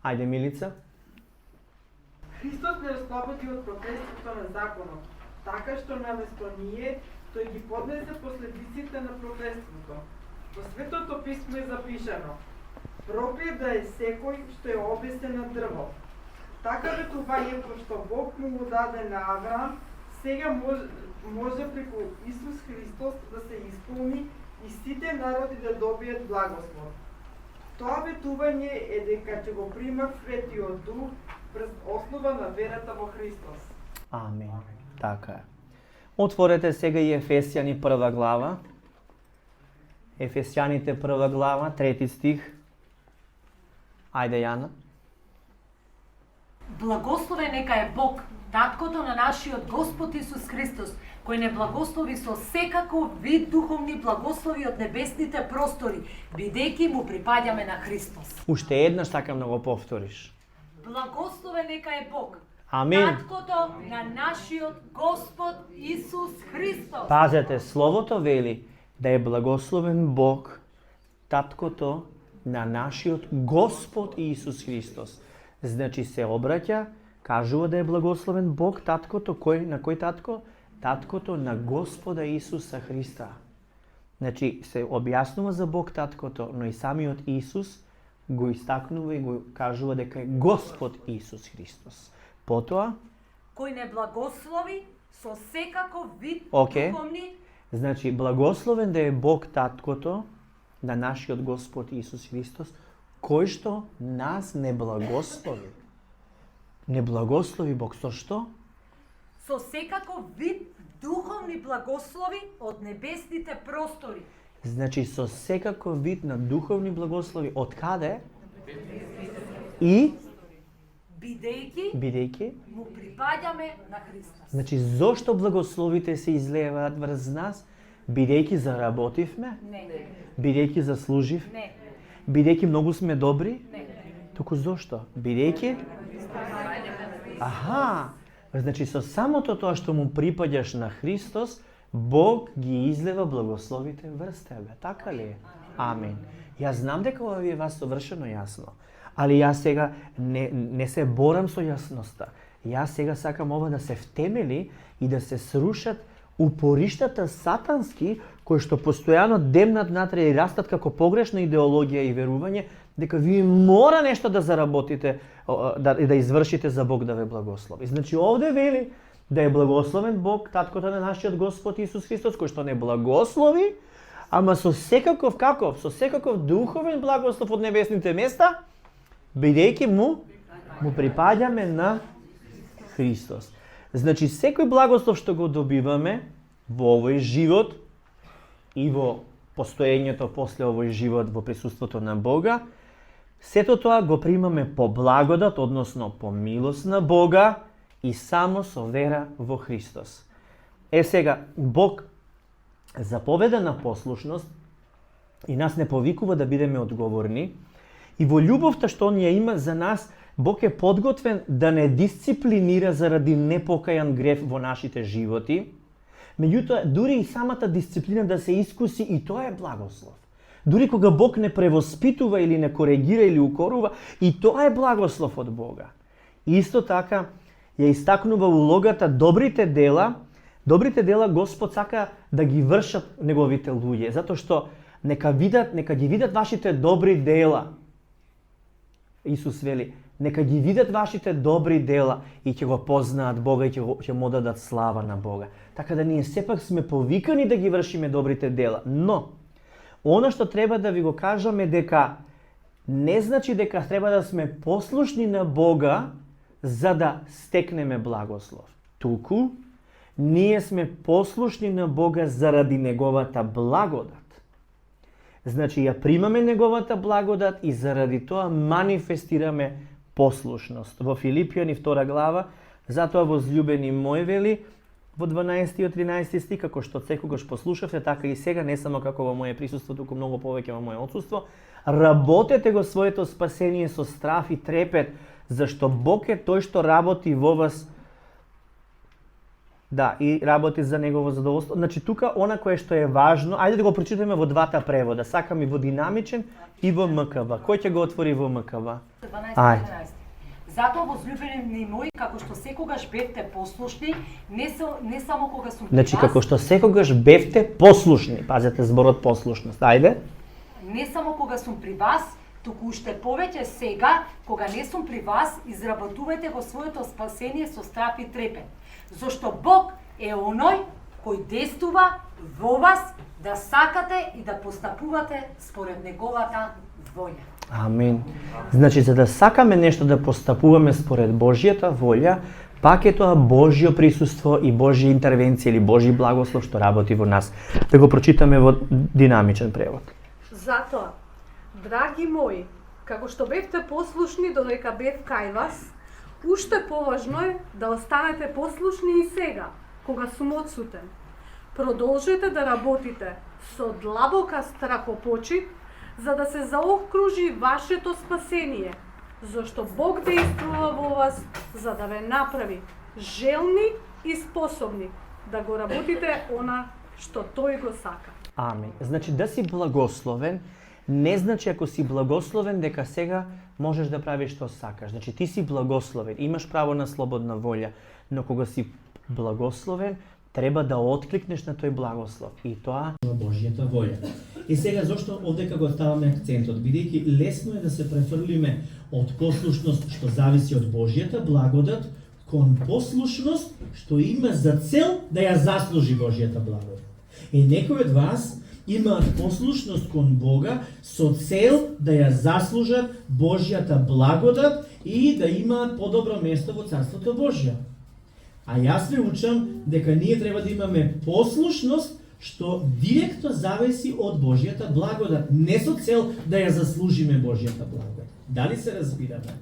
Ајде, Милица. Христос не ослободи од проклетството на законот, така што наместо ние, тој ги поднесе последиците на проклетството. Во Светото Писмо е запишано: проклет да е секој што е обесен на дрво. Така ветувањето што Бог му го даде на Авраам, сега може преку Исус Христос да се исполни и сите народи да добијат благослов. Тоа ветување е дека ќе го прима Светиот Дух през основа на верата во Христос. Амин. Така е. Отворете сега и Ефесјани 1 глава. Ефесјаните 1 глава, 3 стих. Ајде, Јана. Благословен нека е Бог, Таткото на нашиот Господ Исус Христос, кој не благослови со секаков вид духовни благослови од небесните простори, бидејќи му припаѓаме на Христос. Уште еднаш сакам да го повториш. Благословен нека е Бог, Амин. Таткото на нашиот Господ Исус Христос. Пазете, Словото вели да е благословен Бог, Таткото на нашиот Господ Исус Христос. Значи се обраќа Кажува да е благословен Бог, таткото, на кој татко? Таткото на Господа Исуса Христа. Значи се објаснува за Бог таткото, но и самиот Исус го истакнува и го кажува дека е Господ Исус Христос. Потоа, Кој не благослови со секаков вид Океј. духовни. значи благословен да е Бог таткото на нашиот Господ Исус Христос, кој што нас не благослови. Не благослови Бог со што? Со секаков вид духовни благослови од небесните простори. Значи со секаков вид на духовни благослови од каде? И Бидејќи му припаѓаме на Христос. значи зошто благословите се излеваат врз нас? Бидејќи заработивме? Не, Бидејќи заслуживме? не, Бидејќи многу сме добри? не. Туку зошто? Бидејќи? Аха! Значи со самото тоа што му припаѓаш на Христос, Бог ги излева благословите врз тебе. Така ли е? Амин. Јас знам дека ова ви е вас совршено јасно. Али јас сега не се борам со јасноста. Јас сега сакам ова да се втемели и да се срушат упориштата сатански кои што постојано демнат натре и растат како погрешна идеологија и верување дека вие мора нешто да заработите и да извршите за Бог да ве благослови. Значи овде вели да е благословен Бог, таткото на нашиот Господ Исус Христос, кој што не благослови, ама со секаков каков? Со секаков духовен благослов од небесните места, бидејќи му припаѓаме на Христос. Значи секој благослов што го добиваме во овој живот и во постоењето после овој живот во присуството на Бога, сето тоа го примаме по благодат, односно по милост на Бога и само со вера во Христос. Сега, Бог заповеда на послушност и нас не повикува да бидеме одговорни, и во љубовта што Он ја има за нас, Бог е подготвен да не дисциплинира заради непокајан грев во нашите животи. Меѓутоа, дури и самата дисциплина да се искуси, и тоа е благослов. Дури кога Бог не превоспитува или не коригира или укорува, и тоа е благослов од Бога. Исто така, ја истакнува улогата добрите дела Господ сака да ги вршат неговите луѓе, затоа што нека ги видат вашите добри дела. Исус вели, нека ги видат вашите добри дела и ќе го познаат Бога и ќе му дадат слава на Бога. Така да ние сепак сме повикани да ги вршиме добрите дела. Но, она што треба да ви го кажам е дека не значи дека треба да сме послушни на Бога за да стекнеме благослов. Туку, ние сме послушни на Бога заради Неговата благодат. Значи, ја примаме Неговата благодат и заради тоа манифестираме послушност. Во Филипјани 2 глава, затоа возлюбени мој вели, во 12 и 13 стих, како што секогаш послушавте, така и сега, не само како во моје присуство, туку многу повеќе во моје отсуство, работете го своето спасение со страф и трепет, зашто Бог е тој што работи во вас. Да, и работи за негово задоволство. Значи тука она кое што е важно, ајде да го прочитаме во двата превода. Сакам и во динамичен и во МКВ. Кој ќе го отвори во МКВ? 12-13. Затоа возлюбени мои, како што секогаш бевте послушни, не само кога сум при Значи вас, како што секогаш бевте послушни. Пазете зборот послушност. Ајде. не само кога сум при вас, туку уште повеќе сега, кога не сум при вас, изработувајте го своето спасение со страф и трепет. Зошто Бог е оној кој действува во вас да сакате и да постапувате според Неговата волја. Амин. Значи, за да сакаме нешто да постапуваме според Божјата волја, пак е тоа Божјо присуство и Божја интервенција или Божји благослов што работи во нас. Да го прочитаме во динамичен превод. Затоа, драги мои, како што бевте послушни додека бев кај вас, уште поважно е да останете послушни и сега, кога сум одсутен. Продолжете да работите со длабока страхопочит, за да се заокружи вашето спасение, зашто Бог действува во вас за да ве направи желни и способни да го работите она што Тој го сака. Амин. Значи, да си благословен не значи ако си благословен дека сега можеш да правиш што сакаш. Значи ти си благословен, имаш право на слободна волја, но кога си благословен, треба да откликнеш на тој благослов и тоа Божјата волја. И сега зошто овдека го ставаме акцентот, бидејќи лесно е да се префрлиме од послушност што зависи од Божјата благодат кон послушност што има за цел да ја заслужи Божјата благодат. И некои од вас имаат послушност кон Бога со цел да ја заслужат Божјата благодат и да имаат подобро место во Царството Божјо. А јас ве учам дека ние треба да имаме послушност што директно зависи од Божјата благодат, не со цел да ја заслужиме Божјата благодат. Дали се разбираме?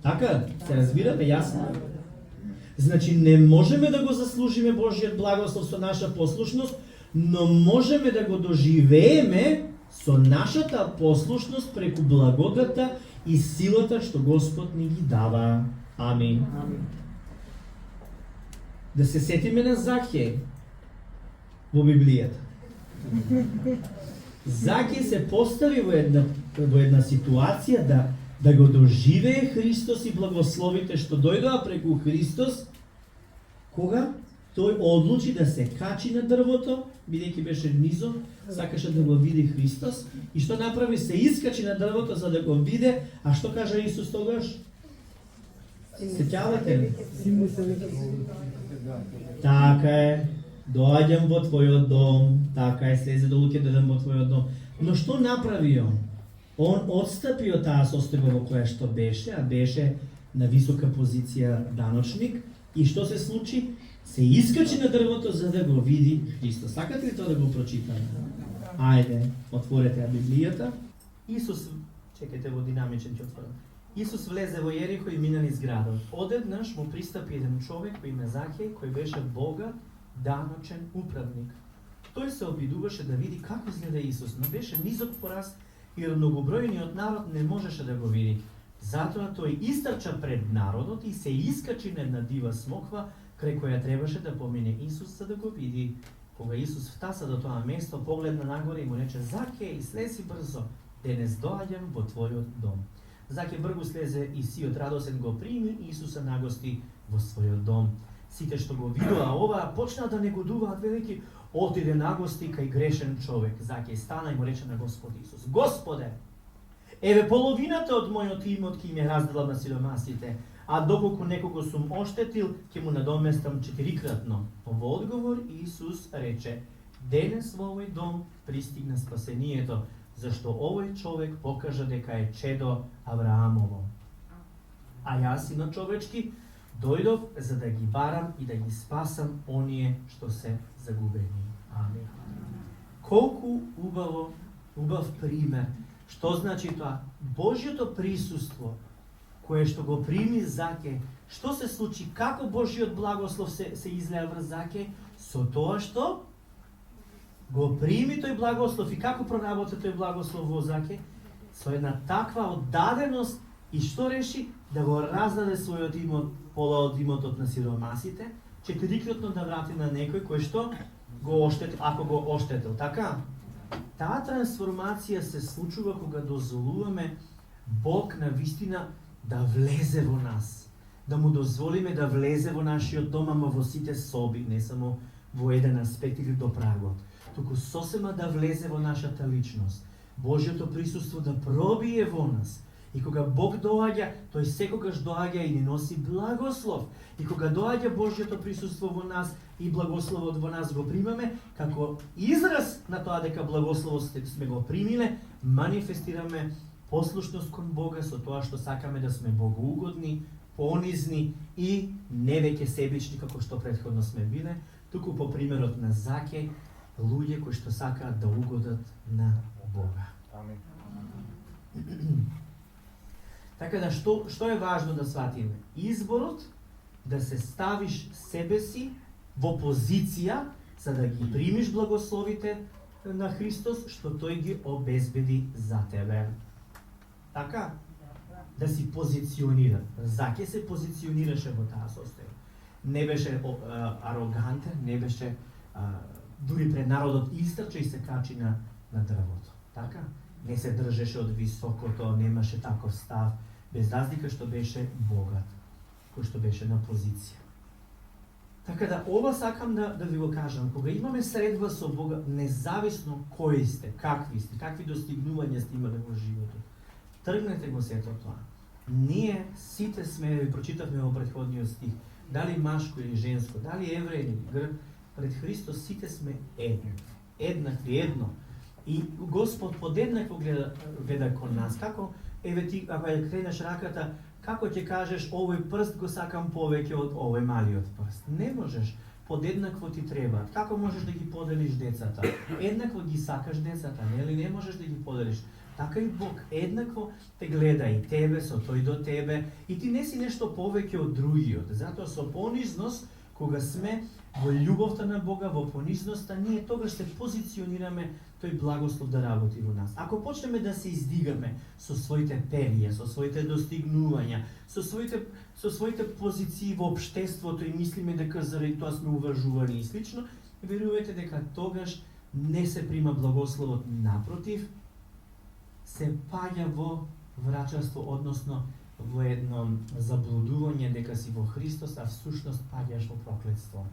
Така, се разбираме јасно? Значи не можеме да го заслужиме Божјиот благослов со наша послушност, но можеме да го доживееме со нашата послушност преку благодата и силата што Господ ни ги дава. Амин. Да се сетиме на Закеј во Библијата. Закеј се постави во една ситуација да го доживее Христос и благословите што дојдоа преку Христос, кога тој одлучи да се качи на дрвото, бидејќи беше низо, сакаше да го види Христос, и што направи, се искачи на дрвото за да го виде, а што кажа Исус тогаш? Сеќавате ли? Така е, доаѓам во твојот дом, така е, слезе до луѓе да во твојот дом. Но што направи он? Он отстапи од таа состојба во која што беше, а беше на висока позиција даночник, и што се случи? Се искачи на дрвото за да го види Христос. Сакате ли тоа да го прочитаме? Ајде, отворете ја Библијата. Исус, чекайте во динамичен ќе отворам. Исус влезе во Јерихо и мина низ градот. Одеднаш му пристапи еден човек по име Закеј, кој беше богат даночен управник. Тој се обидуваше да види како изгледа Исус, но беше низок по раст и многобројниот народ не можеше да го види. Затоа тој истрча пред народот и се искачи на една дива смоква, крај која требаше да помине Исус за да го види. Кога Исус втаса до тоа место, погледна нагоре и му рече: Закеј, слези брзо, денес доаѓам во твојот дом. Закеј бргу слезе и сиот радосен го прими и Исуса нагости во својот дом. Сите што го видоа ова почнаа да негодуваат, велики: отиде нагости кај грешен човек. Закеј стана и му рече на Господ Исус: Господе, еве половината од мојот имот ќе ми разделам на сиромасите, а доколку некого сум оштетил, ќе му надоместам 4-кратно. Во одговор Исус рече: денес во овој дом пристигна спасението, зашто овој човек покажа дека е чедо Авраамово. А јас, Синот човечки, дојдов за да ги барам и да ги спасам оние што се загубени. Амин. Колку убав пример. Што значи тоа? Божјото присуство кое што го прими Закеј, што се случи? Како Божјиот благослов се излеа врз Закеј? Со тоа што го прими тој благослов и како проработи тој благослов во Закеј? Со една таква оддаденост и што реши? Да го раздаде својот имот, пола од имотот на сиромасите, 4-кратно да врати на некој кој што го оштетил, ако го оштетил, така? Таа трансформација се случува кога дозволуваме Бог на вистина да влезе во нас, да му дозволиме да влезе во нашиот дом, ама во сите соби, не само во еден аспект или до прагот, туку сосема да влезе во нашата личност, Божјото присуство да пробие во нас. И кога Бог доаѓа, тој секогаш доаѓа и ни носи благослов. И кога доаѓа Божјото присуство во нас и благословот во нас го примаме, како израз на тоа дека благословот сме го примиле, манифестираме послушност кон Бога со тоа што сакаме да сме богоугодни, понизни и не веќе себични како што претходно сме биле, туку по примерот на Закеј, луѓе кои што сакаат да угодат на Бога. Амин. Така да што е важно да сватиме? Изборот да се ставиш себе си во позиција за да ги примиш благословите на Христос што тој ги обезбеди за тебе. Така? Да си позиционира. Закеј се позиционираше во таа состојба. Не беше арогантен, не беше дури пред народот истрча и се качи на дрвото. Така? не се држеше од високото, немаше таков став, без разлика што беше богат, кој што беше на позиција. Така да, ова сакам да ви го кажам, кога имаме средба со Бога, независно кои сте, какви достигнувања сте имале во животот, тргнете го сето тоа. Ние сите сме, ви прочитавме во претходниот стих, дали машко или женско, дали евреј или грк, пред Христос сите сме еднакви, едно. И Господ подеднакво гледа кон нас. Како, еве ти, ако ја кренеш раката, како ќе кажеш овој прст го сакам повеќе од овој малиот прст? Не можеш. Подеднакво ти треба. Како можеш да ги поделиш децата? Еднакво ги сакаш децата, нели? Не можеш да ги поделиш. Така и Бог еднакво те гледа и тебе, со тој до тебе, и ти не си нешто повеќе од другиот. Затоа со понизност, кога сме во љубовта на Бога, во понизноста, ние тогаш се позиционираме тој благослов да работи во нас. Ако почнеме да се издигаме со своите перија, со своите достигнувања, со своите позиции во општеството и мислиме дека заради тоа сме уважувани и слично, верувате дека тогаш не се прима благословот, напротив, се паѓа во врачарство, односно во едно заблудување дека си во Христос, а всушност паѓаш во проклетство.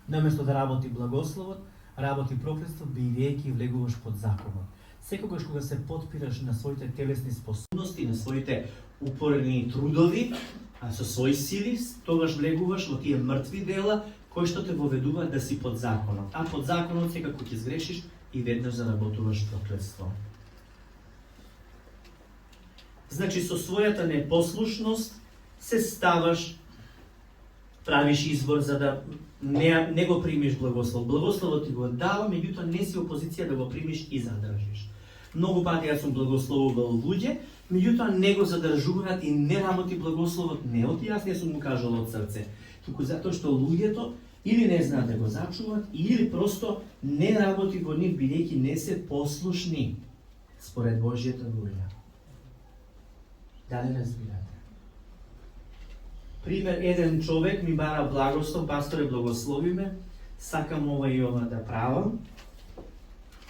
Наместо да работи благословот, работи проклетство, бидејќи влегуваш под законот. Секогаш кога се потпираш на своите телесни способности, на своите упорени трудови, а со своји сили, тогаш влегуваш во тие мртви дела кои што те воведуваат да си под законот. А под законот секако ќе сгрешиш и веднаш заработуваш проклетство. Значи, со својата непослушност се ставаш, правиш избор за да не го примиш благослов. Благословот ти го дава, меѓутоа не си опозиција да го примиш и задржиш. Многу пати јас сум благословувал луѓе, меѓутоа не го задржуваат и не работи благословот, не од јас не сум му кажал од срце, туку затоа што луѓето или не знаат да го зачуваат, или просто не работи во нив, бидејќи не се послушни според Божјата волја. Дали разбирате? Пример, еден човек ми бара благослов, пасторе, благослови ме, сакам ова и ова да правам,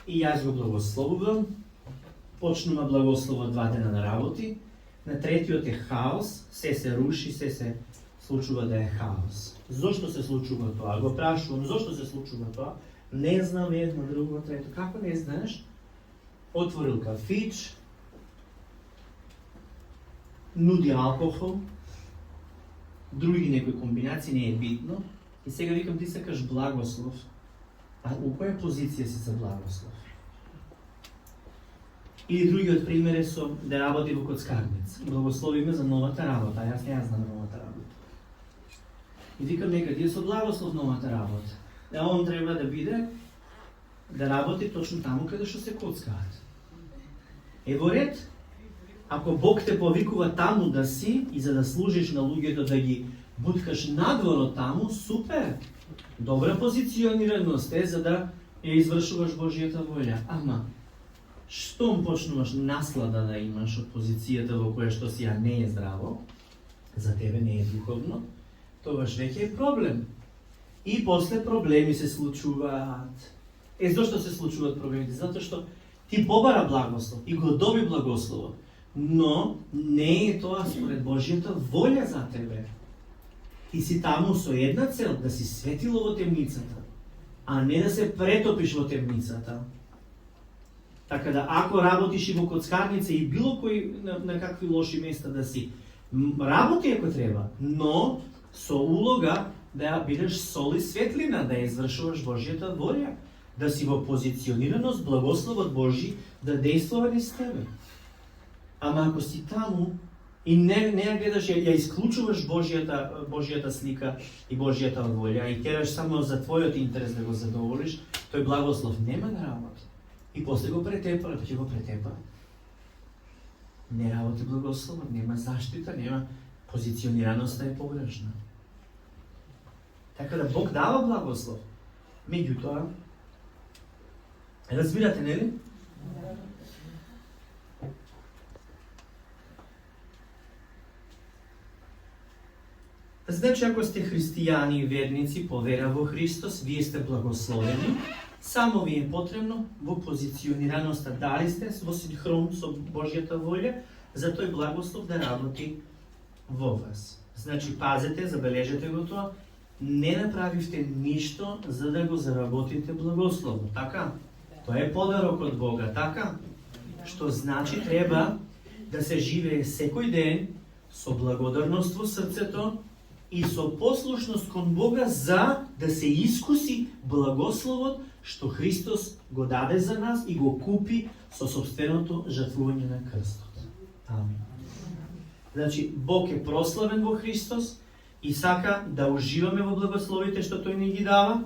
и јас го благословувам, почнува благословот 2 дена на работи, на третиот е хаос, се руши, се случува да е хаос. Зошто се случува тоа? Го прашувам, зошто се случува тоа? Не знам, едно, друго, трето. Како не знаеш? Отворил кафич, нуди алкохол, други некои комбинации, не е битно. И сега викам, ти сакаш благослов. А у која позиција си за благослов? Или другиот пример е со да работи во коцкарница. Благослови ме за новата работа, а јас не знам новата работа. И викам, нека ти е со благослов новата работа. А он треба да биде, да работи точно таму каде што се коцкаат. Е во ред, ако Бог те повикува таму да си и за да служиш на луѓето, да ги буткаш надвор од таму, супер! Добра позиционираност е за да ја извршуваш Божјата волја. Ама, штом почнуваш наслада да имаш од позицијата во која што си, а не е здраво, за тебе не е духовно, тогаш веќе е проблем. И после проблеми се случуваат. Зошто се случуваат проблемите? Затоа што ти побара благослов и го доби благословот, но не е тоа според Божјата волја за тебе. Ти си таму со една цел, да си светило во темницата, а не да се претопиш во темницата. Така да, ако работиш и во коцкарница и било кој на какви лоши места да си, работи ако треба, но со улога да бидеш сол и светлина, да извршуваш Божјата волја, да си во позиционираност, благословот Божји да действува низ тебе. Ама ако си таму и не ја гледаш, ја исклучуваш Божјата слика и Божјата волја и тераш само за твојот интерес да го задоволиш, тој благослов нема да работи. И после го претепа, ќе го претепа. Не работи благословот, нема заштита, нема позиционираноста е погрешна. Така да Бог дава благослов. Меѓутоа, разбирате, нели? Значи, ако сте христијани и верници по вера во Христос, вие сте благословени. Само ви е потребно во позиционираноста, дали сте во синхрон со Божјата волја, за тој благослов да работи во вас. Значи, пазете, забележете го тоа, не направивте ништо за да го заработите благословно, така? Тоа е подарок од Бога, така? Што значи треба да се живее секој ден со благодарност во срцето и со послушност кон Бога за да се искуси благословот што Христос го даде за нас и го купи со собственото жртвување на крстот. Амин. Значи, Бог е прославен во Христос и сака да уживаме во благословите што Тој ни ги дава,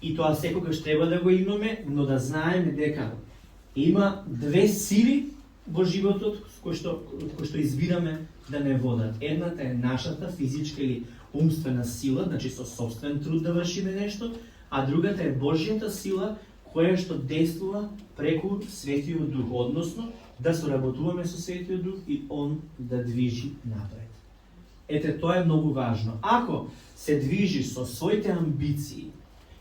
и тоа секогаш треба да го имаме, но да знаеме дека има две сили во животот кои што избираме да не водат. Едната е нашата физичка или умствена сила, значи со собствен труд да вршиме нешто, а другата е Божјата сила која што действува преку Светиот Дух, односно да соработуваме со Светиот Дух и Он да движи напред. Ете, тоа е многу важно. Ако се движиш со своите амбиции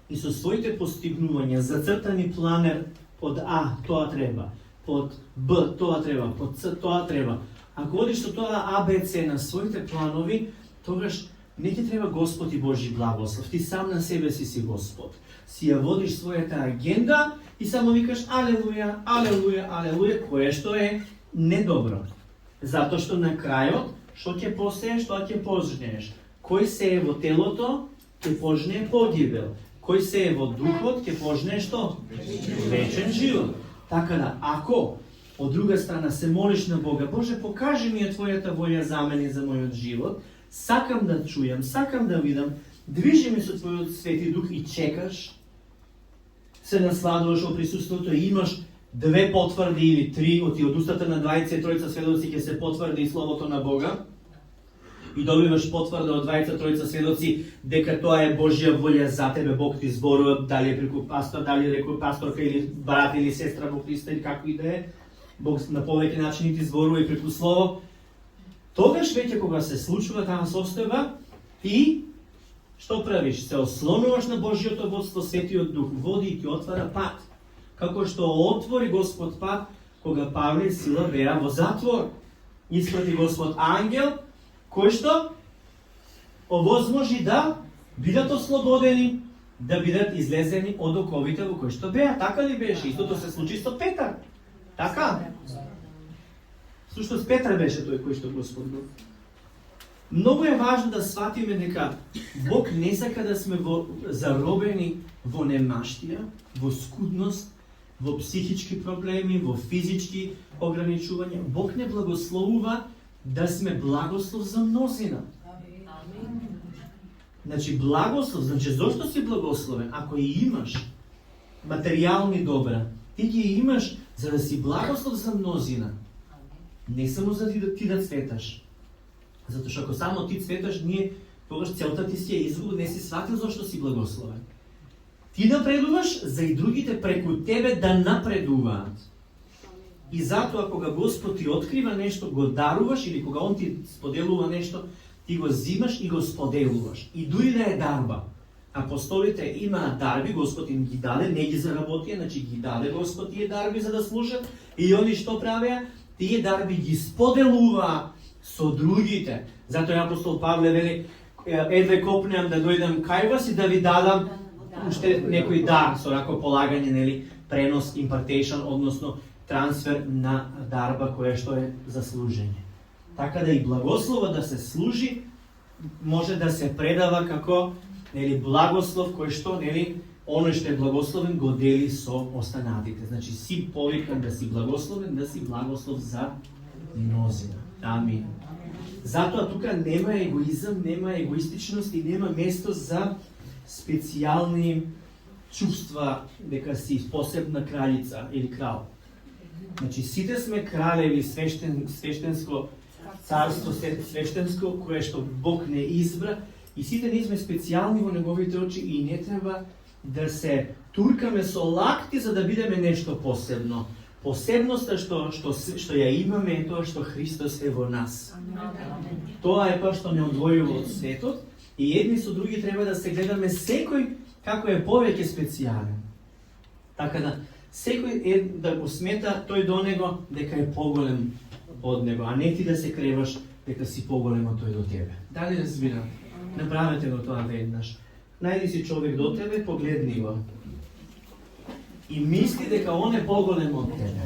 и со своите постигнувања, зацртани планер под А, тоа треба, под Б, тоа треба, под С, тоа треба. Ако одиш со тоа АБЦ на своите планови, тогаш не ти треба Господ и Божи благослов. Ти сам на себе си Господ. Си ја водиш својата агенда и само викаш алелуја, алелуја, алелуја, кое што е недобро. Затоа што на крајот, што ќе посееш, тоа ќе пожнеш. Кој се е во телото, ќе пожне погибел. Кој се е во духот, ќе пожне што? Вечен живот. Така да, ако од друга страна се молиш на Бога, Боже, покажи ми Твојата волја за мене и за мојот живот, сакам да чујам, сакам да видам, движи ми со Твојот Свети Дух и чекаш, се насладуваш во присуството и имаш 2 потврди или 3 од устата на 23 сведоци ќе се потврди словото на Бога, и добиваш потврда од 23 сведоци дека тоа е Божја волја за тебе, Бог ти зборува, дали е преку пастор, дали е преку пасторка или брат или сестра во Христа или како и да е, Бог на повеќе начини ти зборува и преку слово. Тогаш веќе кога се случува таа состојба, ти што правиш? Се ослонуваш на Божјото водство, Светиот Дух води и ти отвара пат. Како што отвори Господ пат кога Павле и Сила беа во затвор. Испрати Господ ангел кој што овозможи да бидат ослободени, да бидат излезени од оковите во кои што беа. Така ли беше? Истото се случи со Петар. Така? Всушност Петар беше тој кој што Господ го. Многу е важно да сватиме дека Бог не сака да сме заробени во немаштија, во скудност, во психички проблеми, во физички ограничувања. Бог не благословува да сме благослов за мнозина. Значи благослов, значи зошто си благословен? Ако и имаш материјални добра, ти ги имаш за да си благослов за мнозина. Не само за ти да цветаш. Затоа што ако само ти цветаш, тогаш целта ти си е изгуб, не си сватил зашто си благословен. Ти напредуваш за и другите преку тебе да напредуваат. И затоа кога Господ ти открива нешто, го даруваш, или кога Он ти споделува нешто, ти го зимаш и го споделуваш. И дури да е дарба. Апостолите имаат дарби, Господ им ги даде, не ги заработија, значи ги даде Господ тие дарби за да служат, и они што правеа? Тие дарби ги споделуваа со другите. Затоа апостол Павле вели, едве копнеам да дојдам кај вас и да ви дадам уште некој дар, со рако полагање, нели, пренос, impartation, односно трансфер на дарба која што е за служење. Така да и благослова да се служи, може да се предава како, нели, благослов кој што, нели, оној што е благословен го дели со останатите. Значи си повикан да си благословен, да си благослов за мнозина. Амин. Затоа тука нема егоизам, нема егоистичност и нема место за специјални чувства дека си посебна кралица или крал. Значи сите сме кралеви, свештенско царство, свештенско кое што Бог не избра, и сите ние сме специјални во неговите очи и не треба да се туркаме со лакти за да бидеме нешто посебно. Посебноста што ја имаме е тоа што Христос е во нас. Тоа е тоа што не одвојува од светот и едни со други треба да се гледаме секој како е повеќе специјален. Така да секој е да го смета тој до него дека е поголем од него, а не ти да се креваш дека си поголем од тој до тебе. Дали разбирате? Направете го тоа веднаш. Најди си човек до тебе, погледни го. И мисли дека он е поголем од тебе.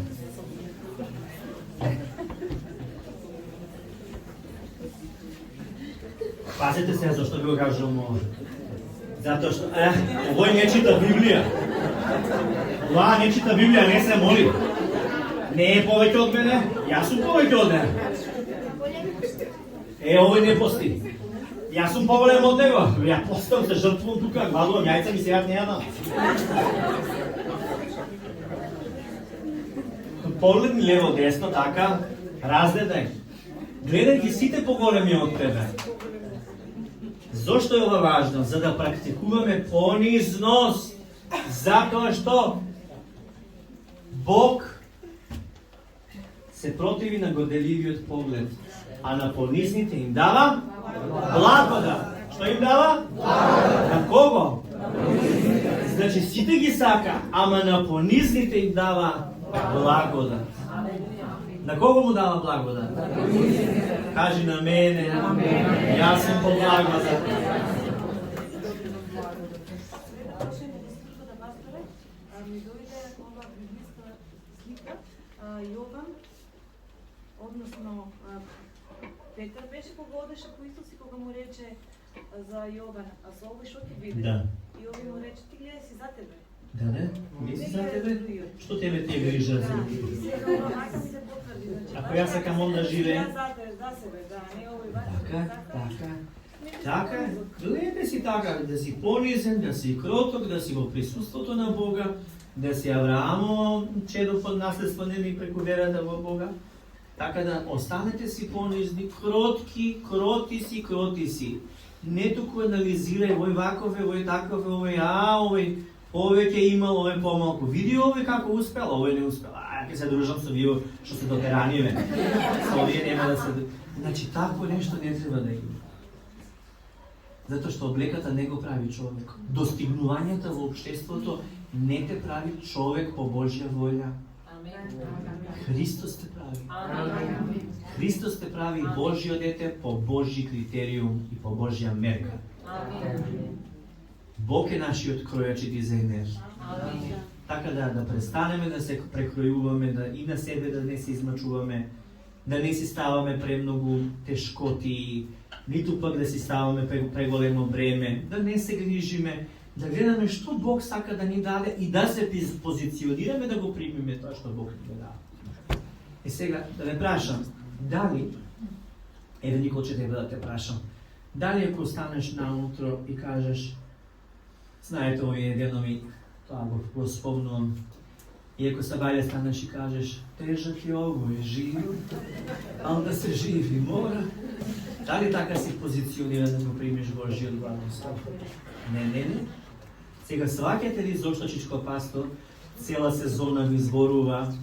Пазете се зашто ви го кажувам ова. Затоа што овој не чита Библија. Ова не чита Библија, не се моли. Не е повеќе од мене, јас сум повеќе од него. Овој не пости. Јас сум поголем од него. Ја постам, се жртвувам тука, гладувам, јајца ми сега не јадам. Погледни лево, десно, така, разгледај. Гледај ги сите поголеми од тебе. Зошто е ова важно? За да практикуваме понизност. Затоа што Бог се противи на горделивиот поглед, а на понизните им дава благодат. Што им дава? Благодат. На кого? Значи сите ги сака, ама на понизните им дава благодат. На кого му дава благодат? Кажи на мене. Јас сум по благодат. Ми дојде ова библиска слика, Јован, односно Петар беше кога одеше по Исус и кога му рече за Јован, а со овој што ти биде? Да. И овој му рече, ти гледај си за тебе. Да, не? Мисли за тебе? Што тебе те грижа за тебе? Сега ова мајка ми се потврди, значи. Ако јас сакам он да живее. Ја за себе, да, не овој вака. Така, гледате си така, да си понизен, да си кроток, да си во присуството на Бога, да си Авраамово чедо под наследство неми преку верата во Бога. Така да останете си понизни, кроти си. Не туку анализирај овој вакове, овој такове, овој повеќе имал, овој помалку. Види овој како успел, овој не успел. Ќе се дружам со вие што се дотераниве. Со овие нема да се. Значи такво нешто не треба да има. Затоа што облеката не го прави човек. Достигнувањата во општеството не те прави човек по Божја волја. Христос те прави. Христос те прави Божјо дете по Божји критериум и по Божја мерка. Бог е нашиот кројач и дизајнер. Така да престанеме да се прекројуваме, да и на себе да не се измачуваме, да не си ставаме премногу тешкоти, ниту пак да си ставаме преголемо бреме, да не се грижиме, да гледаме што Бог сака да ни даде и да се позиционираме да го примиме тоа што Бог ни даде. И сега да ве прашам, дали, Николче треба да те прашам, дали ако останеш наутро и кажеш, знаете овие денови, тоа го спомнувам, и ако сабајле станеш и кажеш, тежак е овој, живо, али да се живи мора, дали така си позициониран да го примиш Божјиот благослов? Не. Сега сваќате ли зошто Чичко Пастор цела сезона ви зборува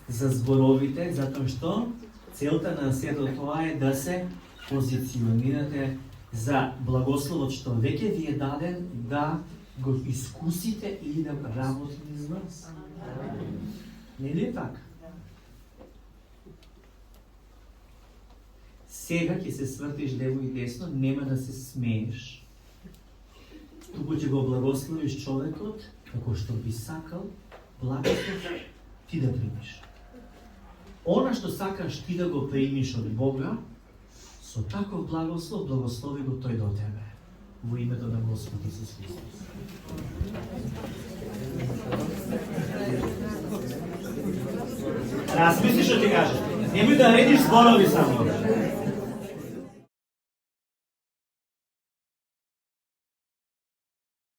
за зборовите, затоа што целта на сето тоа е да се позиционирате за благословот што веќе ви е даден, да го искусите и да работи низ вас. Не ли е така? Сега ќе се свртиш лево и десно, нема да се смееш. Туку ќе го благословиш човекот, како што би сакал, благослов ти да примиш. Она што сакаш ти да го примиш од Бога, со таков благослов, благослови го тој до тебе. Во името на Господ Исус Христос. Размисли што ти кажеш. Немој да редиш зборови само.